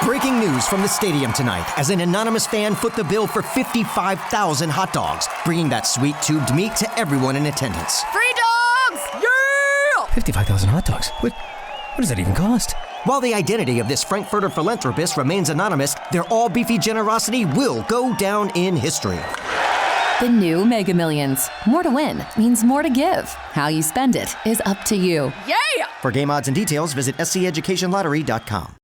Breaking news from the stadium tonight as an anonymous fan foot the bill for 55,000 hot dogs, bringing that sweet tubed meat to everyone in attendance. Free dogs! Yeah! 55,000 hot dogs? What does that even cost? While the identity of this Frankfurter philanthropist remains anonymous, their all-beefy generosity will go down in history. The new Mega Millions. More to win means more to give. How you spend it is up to you. Yeah! For game odds and details, visit sceducationlottery.com.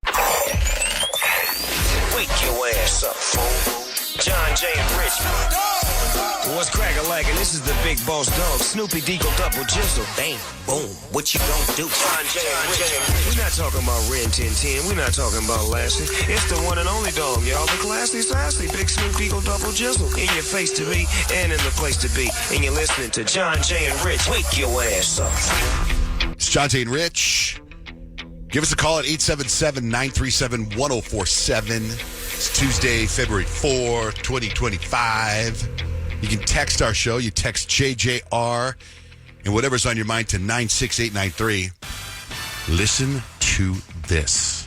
Wake your ass up, fool. Johnjay and Rich. What's crackin' This is the big boss dog, Snoopy Deagle Double Jizzle. Bang, boom, what you gonna do? Johnjay and Rich. We're not talking about Ren 1010. We're not talking about Lassie. It's the one and only dog, y'all. The classy, sassy, big Snoop Deagle Double Jizzle. In your face to be and in the place to be. And you're listening to Johnjay and Rich. Wake your ass up. It's Johnjay and Rich. Give us a call at 877-937-1047. It's Tuesday, February 4th, 2025. You can text our show. You text JJR and whatever's on your mind to 96893. Listen to this.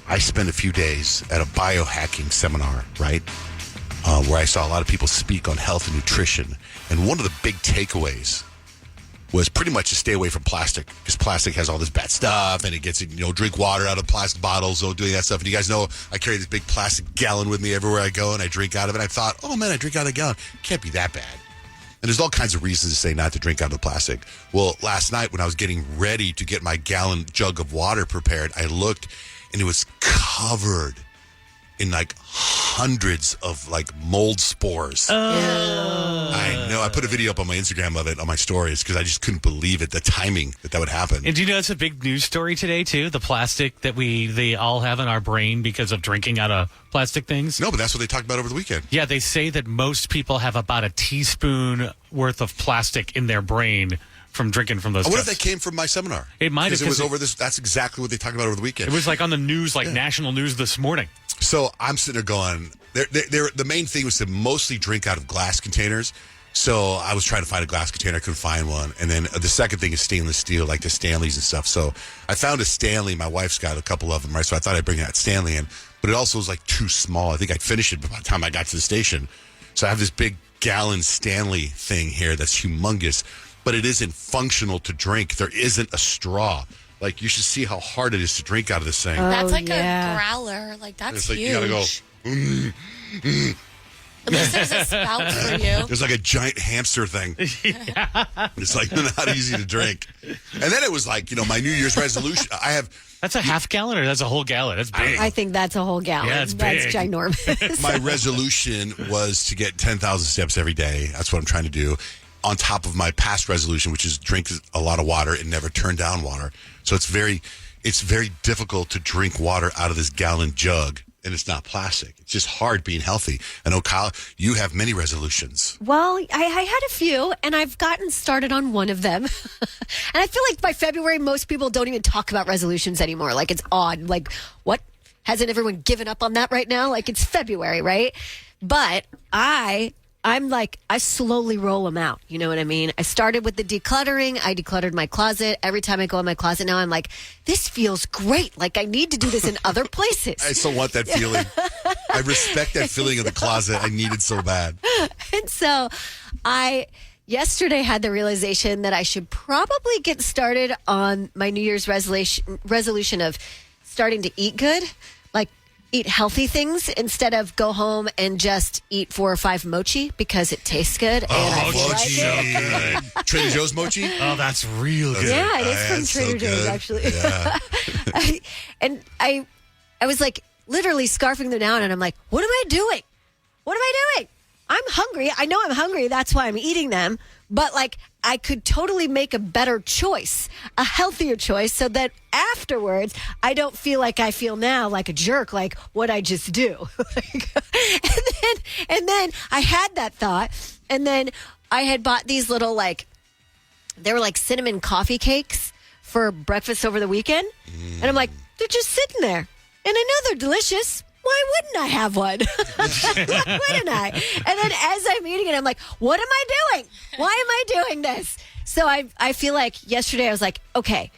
I spent a few days at a biohacking seminar, right? Where I saw a lot of people speak on health and nutrition. And one of the big takeaways was pretty much to stay away from plastic, because plastic has all this bad stuff and it gets, drink water out of plastic bottles, doing that stuff. And you guys know I carry this big plastic gallon with me everywhere I go and I drink out of it. I thought, oh man, I drink out of a gallon. Can't be that bad. And there's all kinds of reasons to say not to drink out of the plastic. Well, last night when I was getting ready to get my gallon jug of water prepared, I looked and it was covered in hundreds of mold spores. I know. I put a video up on my Instagram of it on my stories because I just couldn't believe it, the timing that would happen. And do you know it's a big news story today too? The plastic that they all have in our brain because of drinking out of plastic things. No, but that's what they talked about over the weekend. Yeah, they say that most people have about a teaspoon worth of plastic in their brain from drinking from those. I wonder if that came from my seminar. It might have. Because it was over this. That's exactly what they talked about over the weekend. It was on the news, national news this morning. So I'm sitting there going, the main thing was to mostly drink out of glass containers. So I was trying to find a glass container. I couldn't find one. And then the second thing is stainless steel, like the Stanleys and stuff. So I found a Stanley. My wife's got a couple of them, right? So I thought I'd bring that Stanley in. But it also was too small. I think I'd finish it by the time I got to the station. So I have this big gallon Stanley thing here that's humongous. But it isn't functional to drink. There isn't a straw. You should see how hard it is to drink out of this thing. That's a growler. That's huge. You gotta go. At least there's a spout for you. There's a giant hamster thing. Yeah. It's not easy to drink. And then it was my New Year's resolution. That's a half gallon or that's a whole gallon? That's big. I think that's a whole gallon. Yeah, it's that's big. Ginormous. My resolution was to get 10,000 steps every day. That's what I'm trying to do. On top of my past resolution, which is drink a lot of water and never turn down water. So it's very difficult to drink water out of this gallon jug, and it's not plastic. It's just hard being healthy. I know, Kyle, you have many resolutions. Well, I had a few, and I've gotten started on one of them. And I feel by February, most people don't even talk about resolutions anymore. It's odd. What? Hasn't everyone given up on that right now? It's February, right? But I'm I slowly roll them out. You know what I mean? I started with the decluttering. I decluttered my closet. Every time I go in my closet now, I'm this feels great. I need to do this in other places. I still want that feeling. I respect that feeling of the closet. I need it so bad. And so I yesterday had the realization that I should probably get started on my New Year's resolution of starting to eat good. Eat healthy things instead of go home and just eat 4 or 5 mochi because it tastes good. And I feel mochi. It. Trader Joe's mochi? Oh, that's real good. Yeah, it is from Trader Joe's, actually. Yeah. I was literally scarfing them down and I'm what am I doing? What am I doing? I'm hungry. I know I'm hungry. That's why I'm eating them. But I could totally make a better choice, a healthier choice, so that afterwards I don't feel like I feel now like a jerk, what I just do. and then I had that thought, and then I had bought these little they were cinnamon coffee cakes for breakfast over the weekend, and I'm they're just sitting there, and I know they're delicious. Why wouldn't I have one? Why wouldn't I? And then as I'm eating it, I'm what am I doing? Why am I doing this? So I feel yesterday I was okay,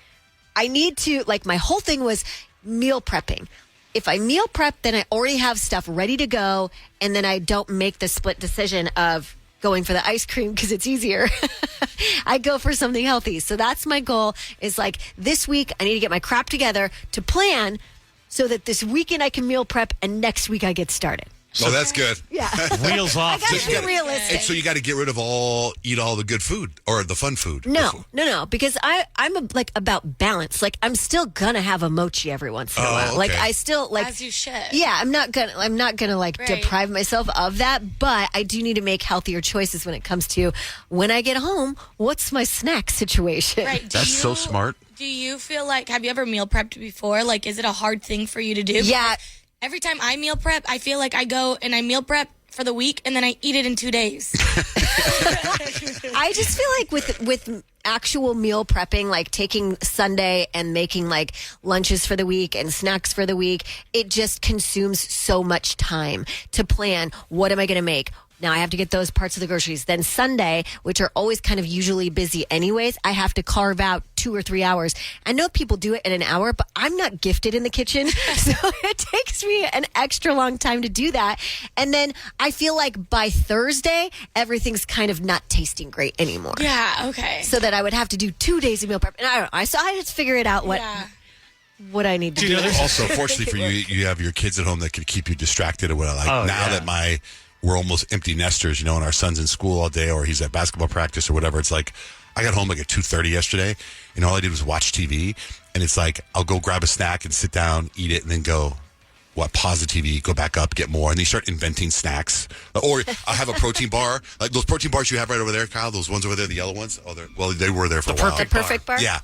I need to, my whole thing was meal prepping. if I meal prep, then I already have stuff ready to go, and then I don't make the split decision of going for the ice cream because it's easier. I go for something healthy. So that's my goal, is like this week I need to get my crap together to plan so that this weekend I can meal prep and next week I get started. Oh, that's good. Yeah. Wheels off. I got to be realistic. And so you got to get rid of eat all the good food or the fun food. No, because I'm about balance. Like, I'm still gonna have a mochi every once in a while. okay. Like, I still like. As you should. Yeah, I'm not gonna like Right. deprive myself of that, but I do need to make healthier choices when it comes to when I get home. What's my snack situation? Right. That's so smart. Do you feel like, have you ever meal prepped before? Like, is it a hard thing for you to do? Yeah. Every time I meal prep, I feel like I go and I meal prep for the week and then I eat it in 2 days. I just feel like with actual meal prepping, like taking Sunday and making like lunches for the week and snacks for the week, it just consumes so much time to plan. What am I going to make? Now I have to get those parts of the groceries. Then Sunday, which are always kind of usually busy anyways, I have to carve out 2 or 3 hours. I know people do it in an hour, but I'm not gifted in the kitchen. So it takes me an extra long time to do that. And then I feel like by Thursday, everything's kind of not tasting great anymore. Yeah, okay. So that I would have to do 2 days of meal prep. And I don't know. So I just figure it out what I need to do. Also, fortunately for you, you have your kids at home that can keep you distracted or whatever. Like that we're almost empty nesters, and our son's in school all day or he's at basketball practice or whatever. It's like I got home like at 2:30 yesterday, and all I did was watch TV. And it's like I'll go grab a snack and sit down, eat it, and then go pause the TV, go back up, get more, and then you start inventing snacks. Or I'll have a protein bar, like those protein bars you have right over there, Kyle. Those ones over there, the yellow ones. They were there for a while. The perfect bar? Yeah,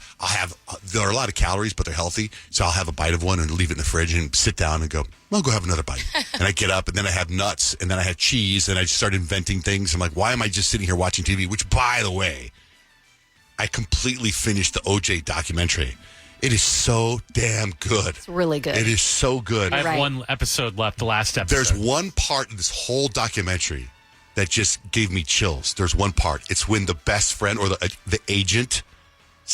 there are a lot of calories, but they're healthy. So I'll have a bite of one and leave it in the fridge and sit down and go, I'll go have another bite. And I get up, and then I have nuts, and then I have cheese, and I just start inventing things. I'm like, why am I just sitting here watching TV? Which, by the way, I completely finished the OJ documentary. It is so damn good. It's really good. It is so good. I have one episode left, the last episode. There's one part of this whole documentary that just gave me chills. There's one part. It's when the best friend or the agent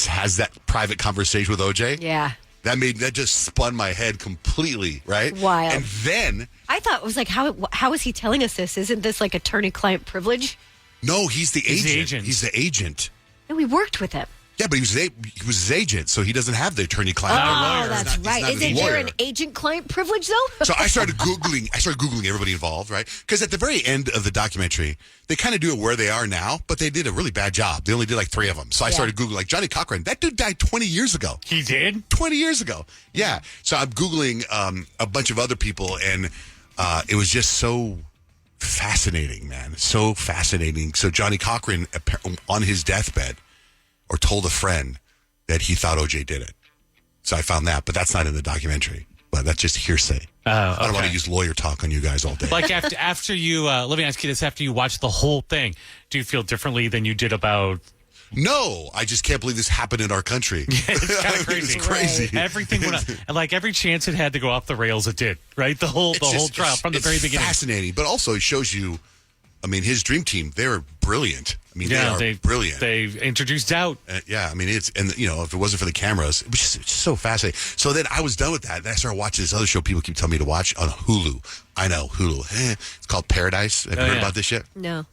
has that private conversation with OJ. Yeah. That just spun my head completely, right? Wild. And then I thought it was like, how is he telling us this? Isn't this like attorney-client privilege? no, he's the agent. He's the agent. No, we worked with him. Yeah, but he was his agent, so he doesn't have the attorney-client. Oh, that's right. Isn't there an agent-client privilege, though? So I started Googling everybody involved, right? Because at the very end of the documentary, they kind of do it where they are now, but they did a really bad job. They only did like 3 of them. So I started Googling, like Johnny Cochran. That dude died 20 years ago. He did? 20 years ago. Yeah. So I'm Googling a bunch of other people, and it was just so fascinating, man. So fascinating. So Johnny Cochran, on his deathbed, or told a friend that he thought OJ did it. So I found that, but that's not in the documentary. But that's just hearsay. I don't want to use lawyer talk on you guys all day. Like after you, let me ask you this: after you watch the whole thing, do you feel differently than you did about? No, I just can't believe this happened in our country. It's kind of crazy. It's crazy. Everything went on, and like every chance it had to go off the rails, it did. Right, the whole trial from the very beginning. Fascinating, but also it shows you. I mean, his dream team, they're brilliant. I mean, they are brilliant. They introduced doubt. Yeah, I mean, if it wasn't for the cameras, it was just so fascinating. So then I was done with that, and I started watching this other show people keep telling me to watch on Hulu. I know, Hulu. It's called Paradise. Have you heard about this yet? No.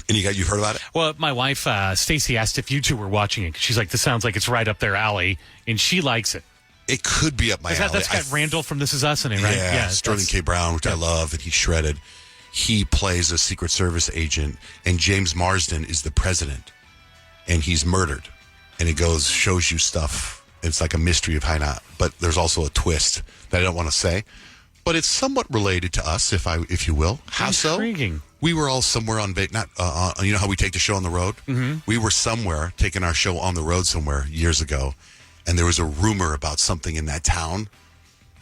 And you've heard about it? Well, my wife, Stacy, asked if you two were watching it. She's like, this sounds like it's right up their alley, and she likes it. It could be up my alley. That's got Randall from This Is Us in it, right? Yeah, Sterling K. Brown, which I love, and he's shredded. He plays a Secret Service agent, and James Marsden is the president, and he's murdered. And it shows you stuff. It's like a mystery of how not, but there's also a twist that I don't want to say. But it's somewhat related to us, if you will. How Intriguing. So? We were all somewhere on you know how we take the show on the road? Mm-hmm. We were somewhere taking our show on the road somewhere years ago, and there was a rumor about something in that town.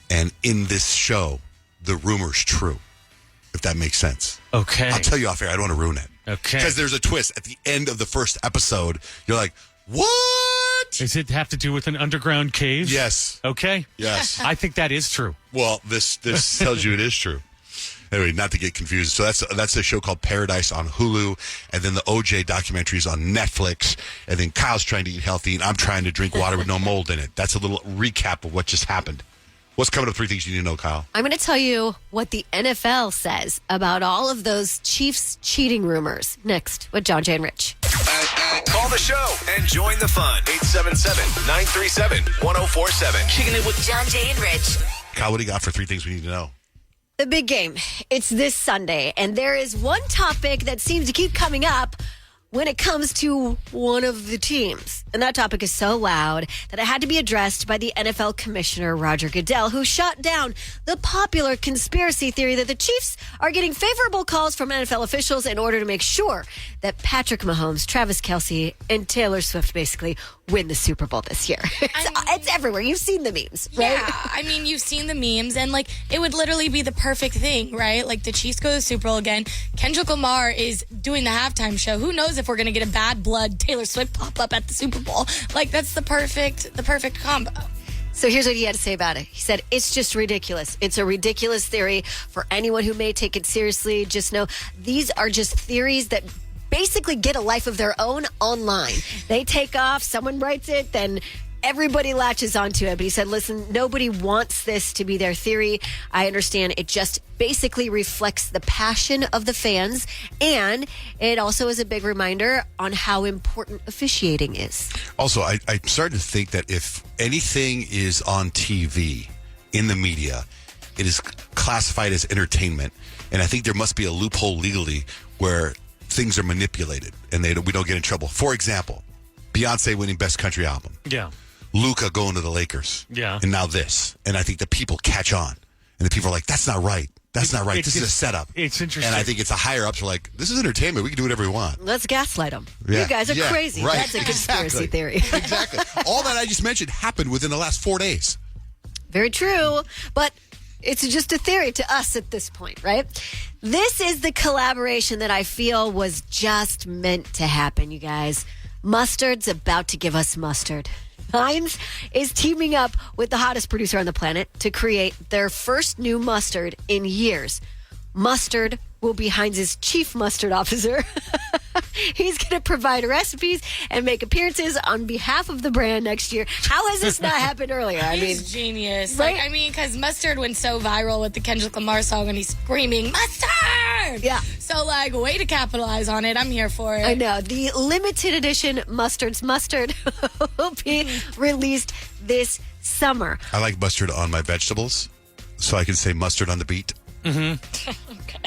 And in this show, the rumor's true. If that makes sense. Okay. I'll tell you off air. I don't want to ruin it. Okay. Because there's a twist at the end of the first episode. You're like, what? Does it have to do with an underground cave? Yes. Okay. Yes. I think that is true. Well, this tells you it is true. Anyway, not to get confused. So that's a show called Paradise on Hulu, and then the OJ documentary is on Netflix, and then Kyle's trying to eat healthy, and I'm trying to drink water with no mold in it. That's a little recap of what just happened. What's coming up? 3 things you need to know, Kyle. I'm going to tell you what the NFL says about all of those Chiefs cheating rumors. Next with Johnjay and Rich. Call the show and join the fun. 877-937-1047. Kicking it with Johnjay and Rich. Kyle, what do you got for 3 things we need to know? The big game. It's this Sunday, and there is one topic that seems to keep coming up when it comes to one of the teams. And that topic is so loud that it had to be addressed by the NFL Commissioner Roger Goodell, who shot down the popular conspiracy theory that the Chiefs are getting favorable calls from NFL officials in order to make sure that Patrick Mahomes, Travis Kelce, and Taylor Swift basically win the Super Bowl this year. It's everywhere. You've seen the memes, right? Yeah, I mean, you've seen the memes, and like it would literally be the perfect thing, right? Like the Chiefs go to the Super Bowl again. Kendrick Lamar is doing the halftime show. Who knows if we're gonna get a bad blood Taylor Swift pop up at the Super Bowl? Like that's the perfect combo. So here's what he had to say about it. He said, it's just ridiculous. It's a ridiculous theory. For anyone who may take it seriously, just know these are just theories that basically get a life of their own online. They take off, someone writes it, then everybody latches onto it. But he said, listen, nobody wants this to be their theory. I understand it just basically reflects the passion of the fans. And it also is a big reminder on how important officiating is. Also, I'm starting to think that if anything is on TV in the media, it is classified as entertainment. And I think there must be a loophole legally where things are manipulated and we don't get in trouble. For example, Beyonce winning Best Country Album. Yeah. Luca going to the Lakers. Yeah. And now this. And I think the people catch on. And the people are like, that's not right. That's not right. This is a setup. It's interesting. And I think it's the higher ups are like, this is entertainment. We can do whatever we want. Let's gaslight them. Yeah. You guys are crazy. Right. That's a conspiracy theory. Exactly. All that I just mentioned happened within the last 4 days. Very true. But it's just a theory to us at this point, right? This is the collaboration that I feel was just meant to happen, you guys. Mustard's about to give us mustard. Heinz is teaming up with the hottest producer on the planet to create their first new mustard in years. Mustard will be Heinz's chief mustard officer. He's going to provide recipes and make appearances on behalf of the brand next year. How has this not happened earlier? I mean, He's genius. right? Like, I mean, because Mustard went so viral with the Kendrick Lamar song and he's screaming, Mustard! Yeah. So, like, way to capitalize on it. I'm here for it. I know. The limited edition Mustard's Mustard will be released this summer. I like mustard on my vegetables, so I can say mustard on the beat.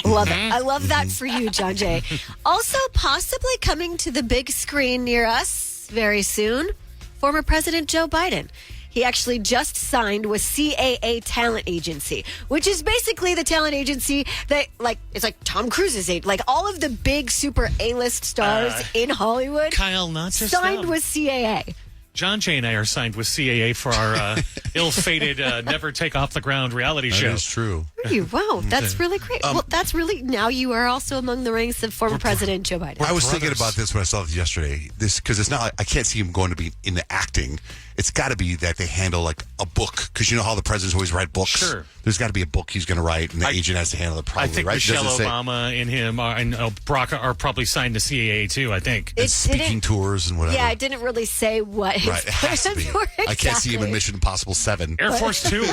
Love it. I love that for you, Johnjay. Also, possibly coming to the big screen near us very soon, former President Joe Biden. He actually just signed with CAA Talent Agency, which is basically the talent agency that, like, it's like Tom Cruise's age. Like, all of the big super A-list stars in Hollywood Kyle, not just signed them. with CAA. Johnjay and I are signed with CAA for our ill-fated Never Take Off the Ground reality show. That is true. Really? Wow, that's really great. Well, that's really, now you are also among the ranks of former President Joe Biden. I was thinking brothers. about this when I saw this yesterday. This because it's not. Like, I can't see him going to be in the acting. It's got to be that they handle like a book because you know how the presidents always write books. Sure. There's got to be a book he's going to write, and the agent has to handle it. Probably I think right. Michelle Doesn't say- Obama and him and Barack are probably signed to CAA too. I think. It speaking didn't- tours and whatever. Yeah, I didn't really say what his Right, it has to be. plans were I can't see him in exactly. Mission Impossible 7. Air Force Two.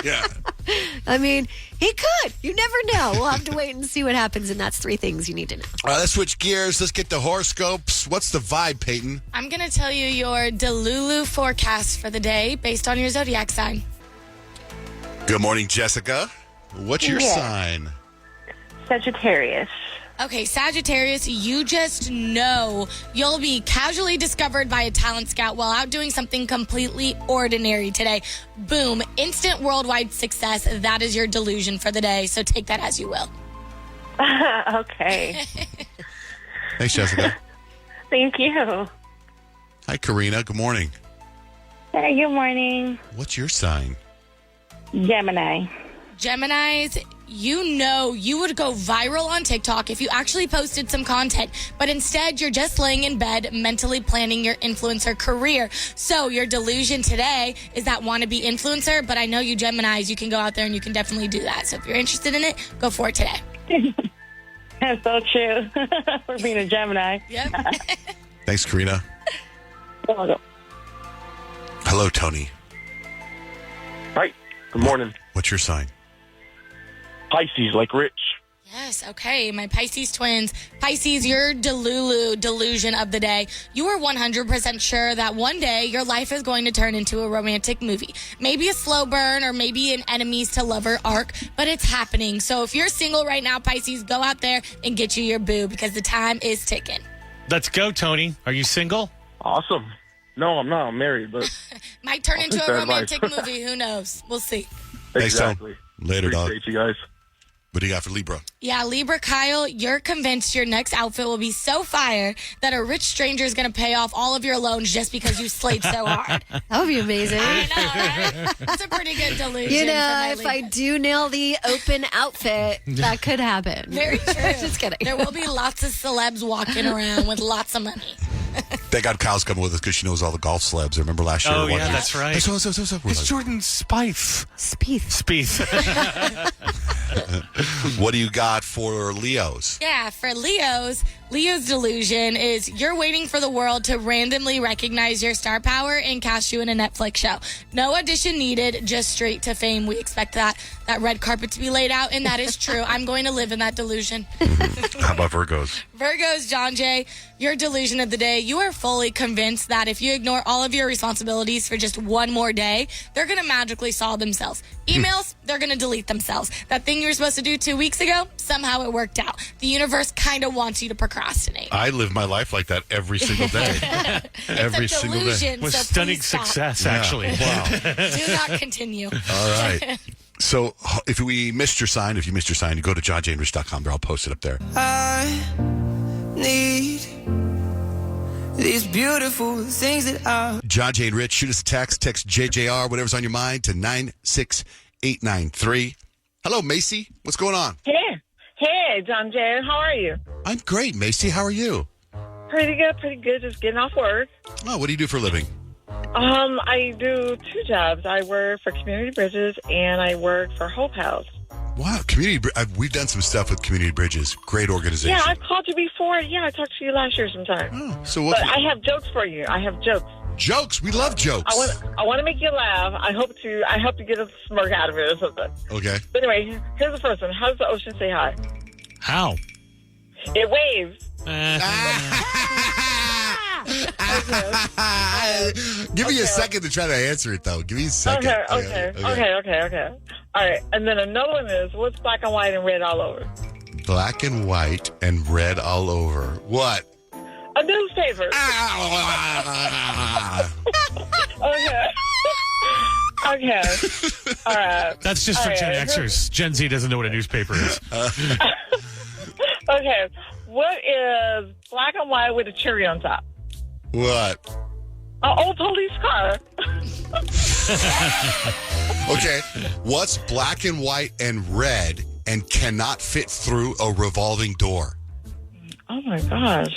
Yeah. I mean, he could. You never know. We'll have to wait and see what happens, and that's 3 things you need to know. All right, let's switch gears. Let's get the horoscopes. What's the vibe, Payton? I'm going to tell you your Delulu forecast for the day based on your zodiac sign. Good morning, Jessica. What's your Yes. sign? Sagittarius. Okay, Sagittarius, you just know you'll be casually discovered by a talent scout while out doing something completely ordinary today. Boom, instant worldwide success. That is your delusion for the day, so take that as you will. Okay. Thanks, Jessica. Thank you. Hi, Karina. Good morning. Hey, good morning. What's your sign? Gemini. Geminis, you know you would go viral on TikTok if you actually posted some content, but instead you're just laying in bed mentally planning your influencer career. So your delusion today is that wannabe influencer, but I know you Geminis, you can go out there and you can definitely do that. So if you're interested in it, go for it today. That's so true. For being a Gemini. Yep. Thanks, Karina. Hello, Tony. Hi. Good morning. What's your sign? Pisces, like Rich. Yes, okay. My Pisces twins. Pisces, your Delulu delusion of the day. You are 100% sure that one day your life is going to turn into a romantic movie. Maybe a slow burn or maybe an enemies to lover arc, but it's happening. So if you're single right now, Pisces, go out there and get you your boo because the time is ticking. Let's go, Tony. Are you single? Awesome. No, I'm not. I'm married, but Might turn I'll into take a that romantic advice. movie. Who knows? We'll see. Thanks, Tom. exactly. Later, dog. Appreciate you guys. What do you got for Libra? Yeah, Libra Kyle, you're convinced your next outfit will be so fire that a rich stranger is going to pay off all of your loans just because you slayed so hard. That would be amazing. I know, right? That's a pretty good delusion. You know, for my if I Libra. do nail the open outfit, that could happen. Very true. Just kidding. There will be lots of celebs walking around with lots of money. Thank God Kyle's coming with us because she knows all the golf celebs. Remember last year? Oh, One yeah, day. that's right. Hey, so. We're It's like, Jordan Spieth. Spieth. what do you got for Leos? Yeah, for Leo's delusion is you're waiting for the world to randomly recognize your star power and cast you in a Netflix show. No audition needed, just straight to fame. We expect that red carpet to be laid out, and that is true. I'm going to live in that delusion. How about Virgos? Virgos, Johnjay, your delusion of the day. You are fully convinced that if you ignore all of your responsibilities for just one more day, they're going to magically solve themselves. Emails, they're going to delete themselves. That thing you were supposed to do 2 weeks ago, somehow it worked out. The universe kind of wants you to procrastinate. I live my life like that every single day. Every It's a single day. delusion, With so stunning please stop. success, Yeah. actually. Wow. Do not continue. All right. So if you missed your sign, you go to johnjaynrich.com. They're all posted up there. I need these beautiful things that I... John Jay and Rich, shoot us a text. Text JJR, whatever's on your mind, to 96893. Hello, Macy. What's going on? Hey, John Jay. How are you? I'm great, Macy. How are you? Pretty good. Just getting off work. Oh, what do you do for a living? I do 2 jobs. I work for Community Bridges and I work for Hope House. Wow, we've done some stuff with Community Bridges. Great organization. Yeah, I've called you before. Yeah, I talked to you last year sometime. Oh, so what? But I have jokes for you. I have jokes. Jokes. We love jokes. I want to make you laugh. I hope to get a smirk out of it or something. Okay. But anyway, here's the first one. How does the ocean say hi? How? It waves. Give me a second to try to answer it, though. Give me a second. Okay. All right. And then another one is, what's black and white and red all over? Black and white and red all over. What? A newspaper. Okay. All right. That's just for All Gen right. Xers. Gen Z doesn't know what a newspaper is. Okay. What is black and white with a cherry on top? What? An old police car. Okay. What's black and white and red and cannot fit through a revolving door? Oh my gosh.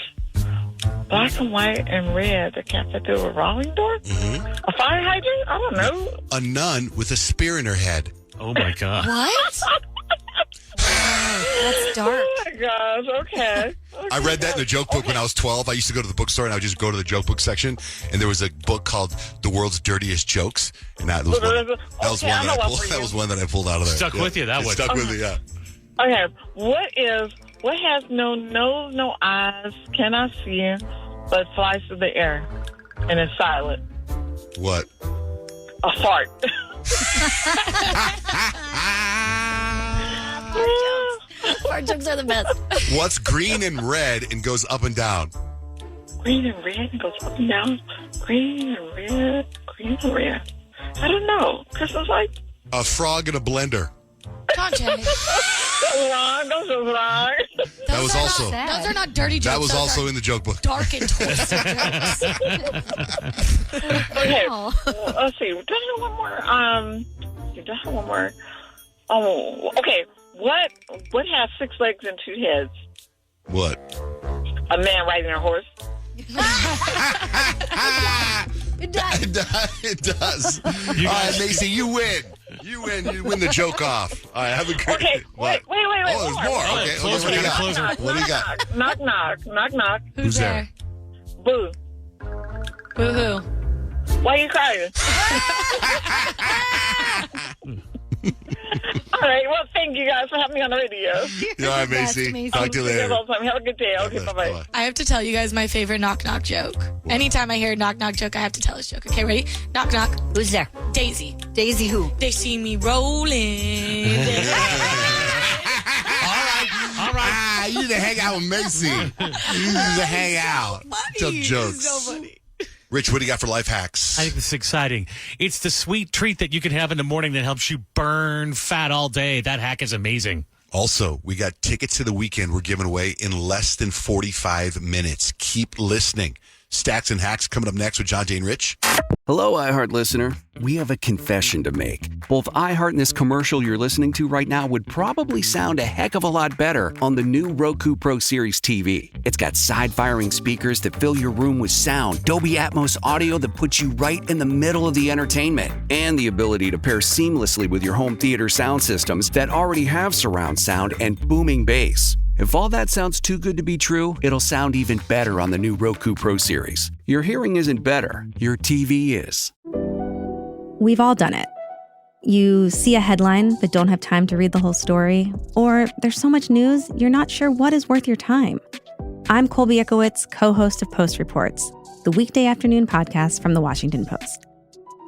Black and white and red that can't fit through a rolling door? Mm-hmm. A fire hydrant? I don't know. A nun with a spear in her head. Oh, my God. What? That's dark. Oh my gosh. Okay. I read that in a joke book when I was 12. I used to go to the bookstore and I would just go to the joke book section, and there was a book called The World's Dirtiest Jokes, and that was one that I pulled out of there. Stuck with you, that It one. stuck with me, yeah. Okay. What has no nose, no eyes, cannot see, but flies through the air and is silent? What? A fart. Fart jokes are the best. What's green and red and goes up and down? Green and red and goes up and down. Green and red. Green and red. I don't know. Christmas lights? A frog in a blender. Johnjay. Those are wrong. That was also Those are not dirty jokes. that was Those also are in the joke book. dark and twisted jokes. Okay. Oh. Let's see. Do I have one more? Oh, okay. What has 6 legs and 2 heads? What? A man riding a horse. It does. It does. All right, Macy, you win. You win the joke off. All right, have a good. Okay. Wait. Oh, there's more. Okay. Closer, What do you got? closer. What do you got? Knock. Who's there? Boo. Boo-hoo. Why are you crying? All right. Well, thank you guys for having me on the radio. You're all right, Macy. Talk to you later. Have a good day. Okay, bye-bye. I have to tell you guys my favorite knock-knock joke. Anytime I hear a knock-knock joke, I have to tell this joke. Okay, ready? Knock-knock. Who's there? Daisy. Daisy who? They see me rolling. All right. You need to hang out with Macy. You need to hang out. Tell jokes. So funny. Rich, what do you got for life hacks? I think this is exciting. It's the sweet treat that you can have in the morning that helps you burn fat all day. That hack is amazing. Also, we got tickets to the weekend we're giving away in less than 45 minutes. Keep listening. Stacks and Hacks coming up next with Johnjay and Rich. Hello, iHeart listener. We have a confession to make. Both iHeart and this commercial you're listening to right now would probably sound a heck of a lot better on the new Roku Pro Series TV. It's got side-firing speakers that fill your room with sound, Dolby Atmos audio that puts you right in the middle of the entertainment, and the ability to pair seamlessly with your home theater sound systems that already have surround sound and booming bass. If all that sounds too good to be true, it'll sound even better on the new Roku Pro Series. Your hearing isn't better, your TV is. We've all done it. You see a headline but don't have time to read the whole story, or there's so much news you're not sure what is worth your time. I'm Colby Ekowitz, co-host of Post Reports, the weekday afternoon podcast from The Washington Post.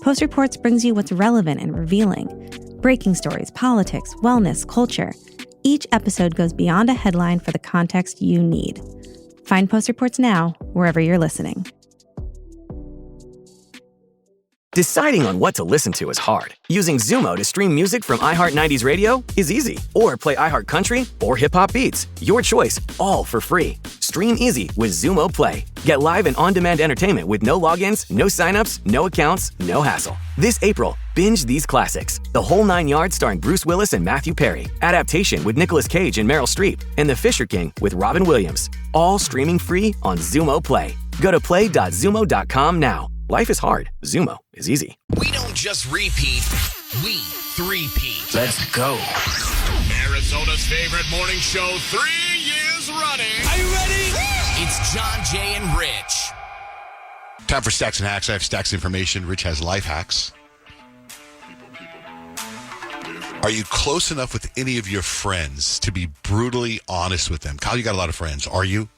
Post Reports brings you what's relevant and revealing. Breaking stories, politics, wellness, culture. Each episode goes beyond a headline for the context you need. Find Post Reports now, wherever you're listening. Deciding on what to listen to is hard. Using Zumo to stream music from iHeart 90s Radio is easy. Or play iHeart Country or Hip Hop Beats. Your choice, all for free. Stream easy with Zumo Play. Get live and on-demand entertainment with no logins, no signups, no accounts, no hassle. This April, binge these classics. The Whole 9 Yards starring Bruce Willis and Matthew Perry. Adaptation with Nicolas Cage and Meryl Streep. And The Fisher King with Robin Williams. All streaming free on Zumo Play. Go to play.zumo.com now. Life is hard. Zumo is easy. We don't just repeat, we three-peat. Let's go. Arizona's favorite morning show, 3 years running. Are you ready? It's Johnjay and Rich. Time for Stacks and Hacks. I have Stacks information. Rich has life hacks. Are you close enough with any of your friends to be brutally honest with them? Kyle, you got a lot of friends. Are you?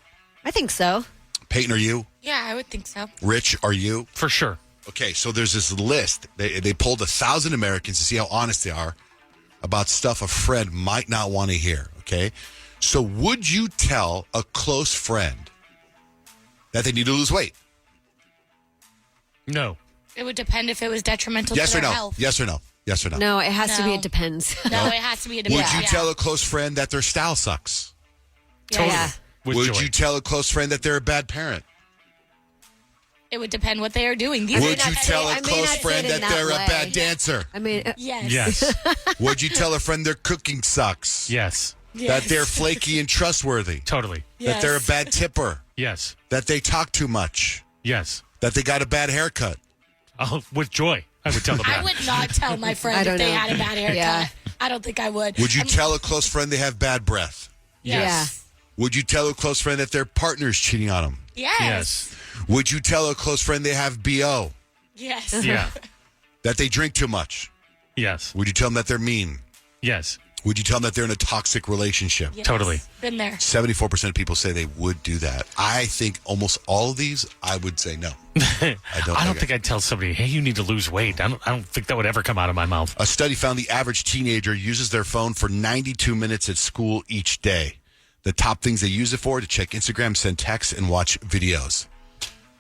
I think so. Peyton, are you? Yeah, I would think so. Rich, are you? For sure. Okay, so there's this list. They polled 1,000 Americans to see how honest they are about stuff a friend might not want to hear, okay? So would you tell a close friend that they need to lose weight? No. It would depend if it was detrimental Yes to or their no? health. Yes or no? Yes or no? No, it has to be. No. It depends. No, it has to be a depend. Would you tell a close friend that their style sucks? Yeah. With Would joy. you tell a close friend that they're a bad parent? It would depend what they are doing. Would you tell a close friend that they're a bad dancer? I mean, yes. Yes. Would you tell a friend their cooking sucks? Yes. That they're flaky and trustworthy? Totally. That they're a bad tipper? Yes. That they talk too much? Yes. That they got a bad haircut? Oh, with joy, I would tell them that. I would not tell my friend I if don't they know. had a bad haircut. Yeah. I don't think I would. Would you tell a close friend they have bad breath? Yes. Would you tell a close friend that their partner's cheating on them? Yes. Yes. Would you tell a close friend they have BO? Yes. Yeah. That they drink too much? Yes. Would you tell them that they're mean? Yes. Would you tell them that they're in a toxic relationship? Yes. Totally. Been there. 74% of people say they would do that. I think almost all of these, I would say no. I don't think I'd tell somebody, hey, you need to lose weight. I don't think that would ever come out of my mouth. A study found the average teenager uses their phone for 92 minutes at school each day. The top things they use it for: to check Instagram, send texts, and watch videos.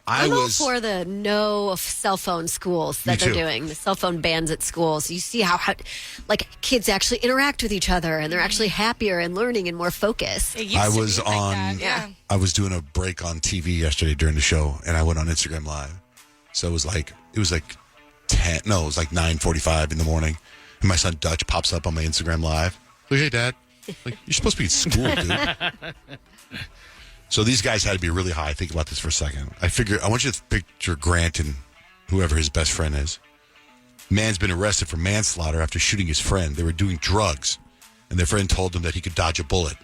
I'm all for the no cell phone schools that Me they're too. doing, the cell phone bans at schools. You see how like kids actually interact with each other and they're actually happier and learning and more focused. I was I was doing a break on TV yesterday during the show, and I went on Instagram Live. So it was like 9:45 in the morning, and my son Dutch pops up on my Instagram Live. Like, hey, Dad, like, you're supposed to be in school, dude. So these guys had to be really high. Think about this for a second. I want you to picture Grant and whoever his best friend is. Man's been arrested for manslaughter after shooting his friend. They were doing drugs, and their friend told him that he could dodge a bullet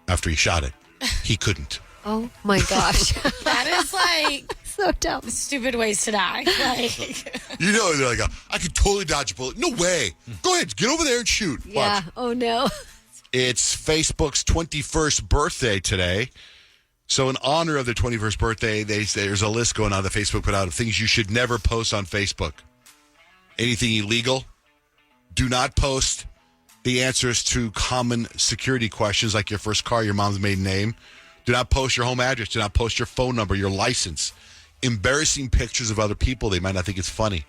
after he shot it. He couldn't. Oh my gosh. That is like so dumb. Stupid ways to die. Like, You know, they're like, I could totally dodge a bullet. No way. Go ahead, get over there and shoot. Yeah. Watch. Oh, no. It's Facebook's 21st birthday today. So in honor of their 21st birthday, there's a list going on that Facebook put out of things you should never post on Facebook. Anything illegal. Do not post the answers to common security questions like your first car, your mom's maiden name. Do not post your home address. Do not post your phone number, your license. Embarrassing pictures of other people. They might not think it's funny.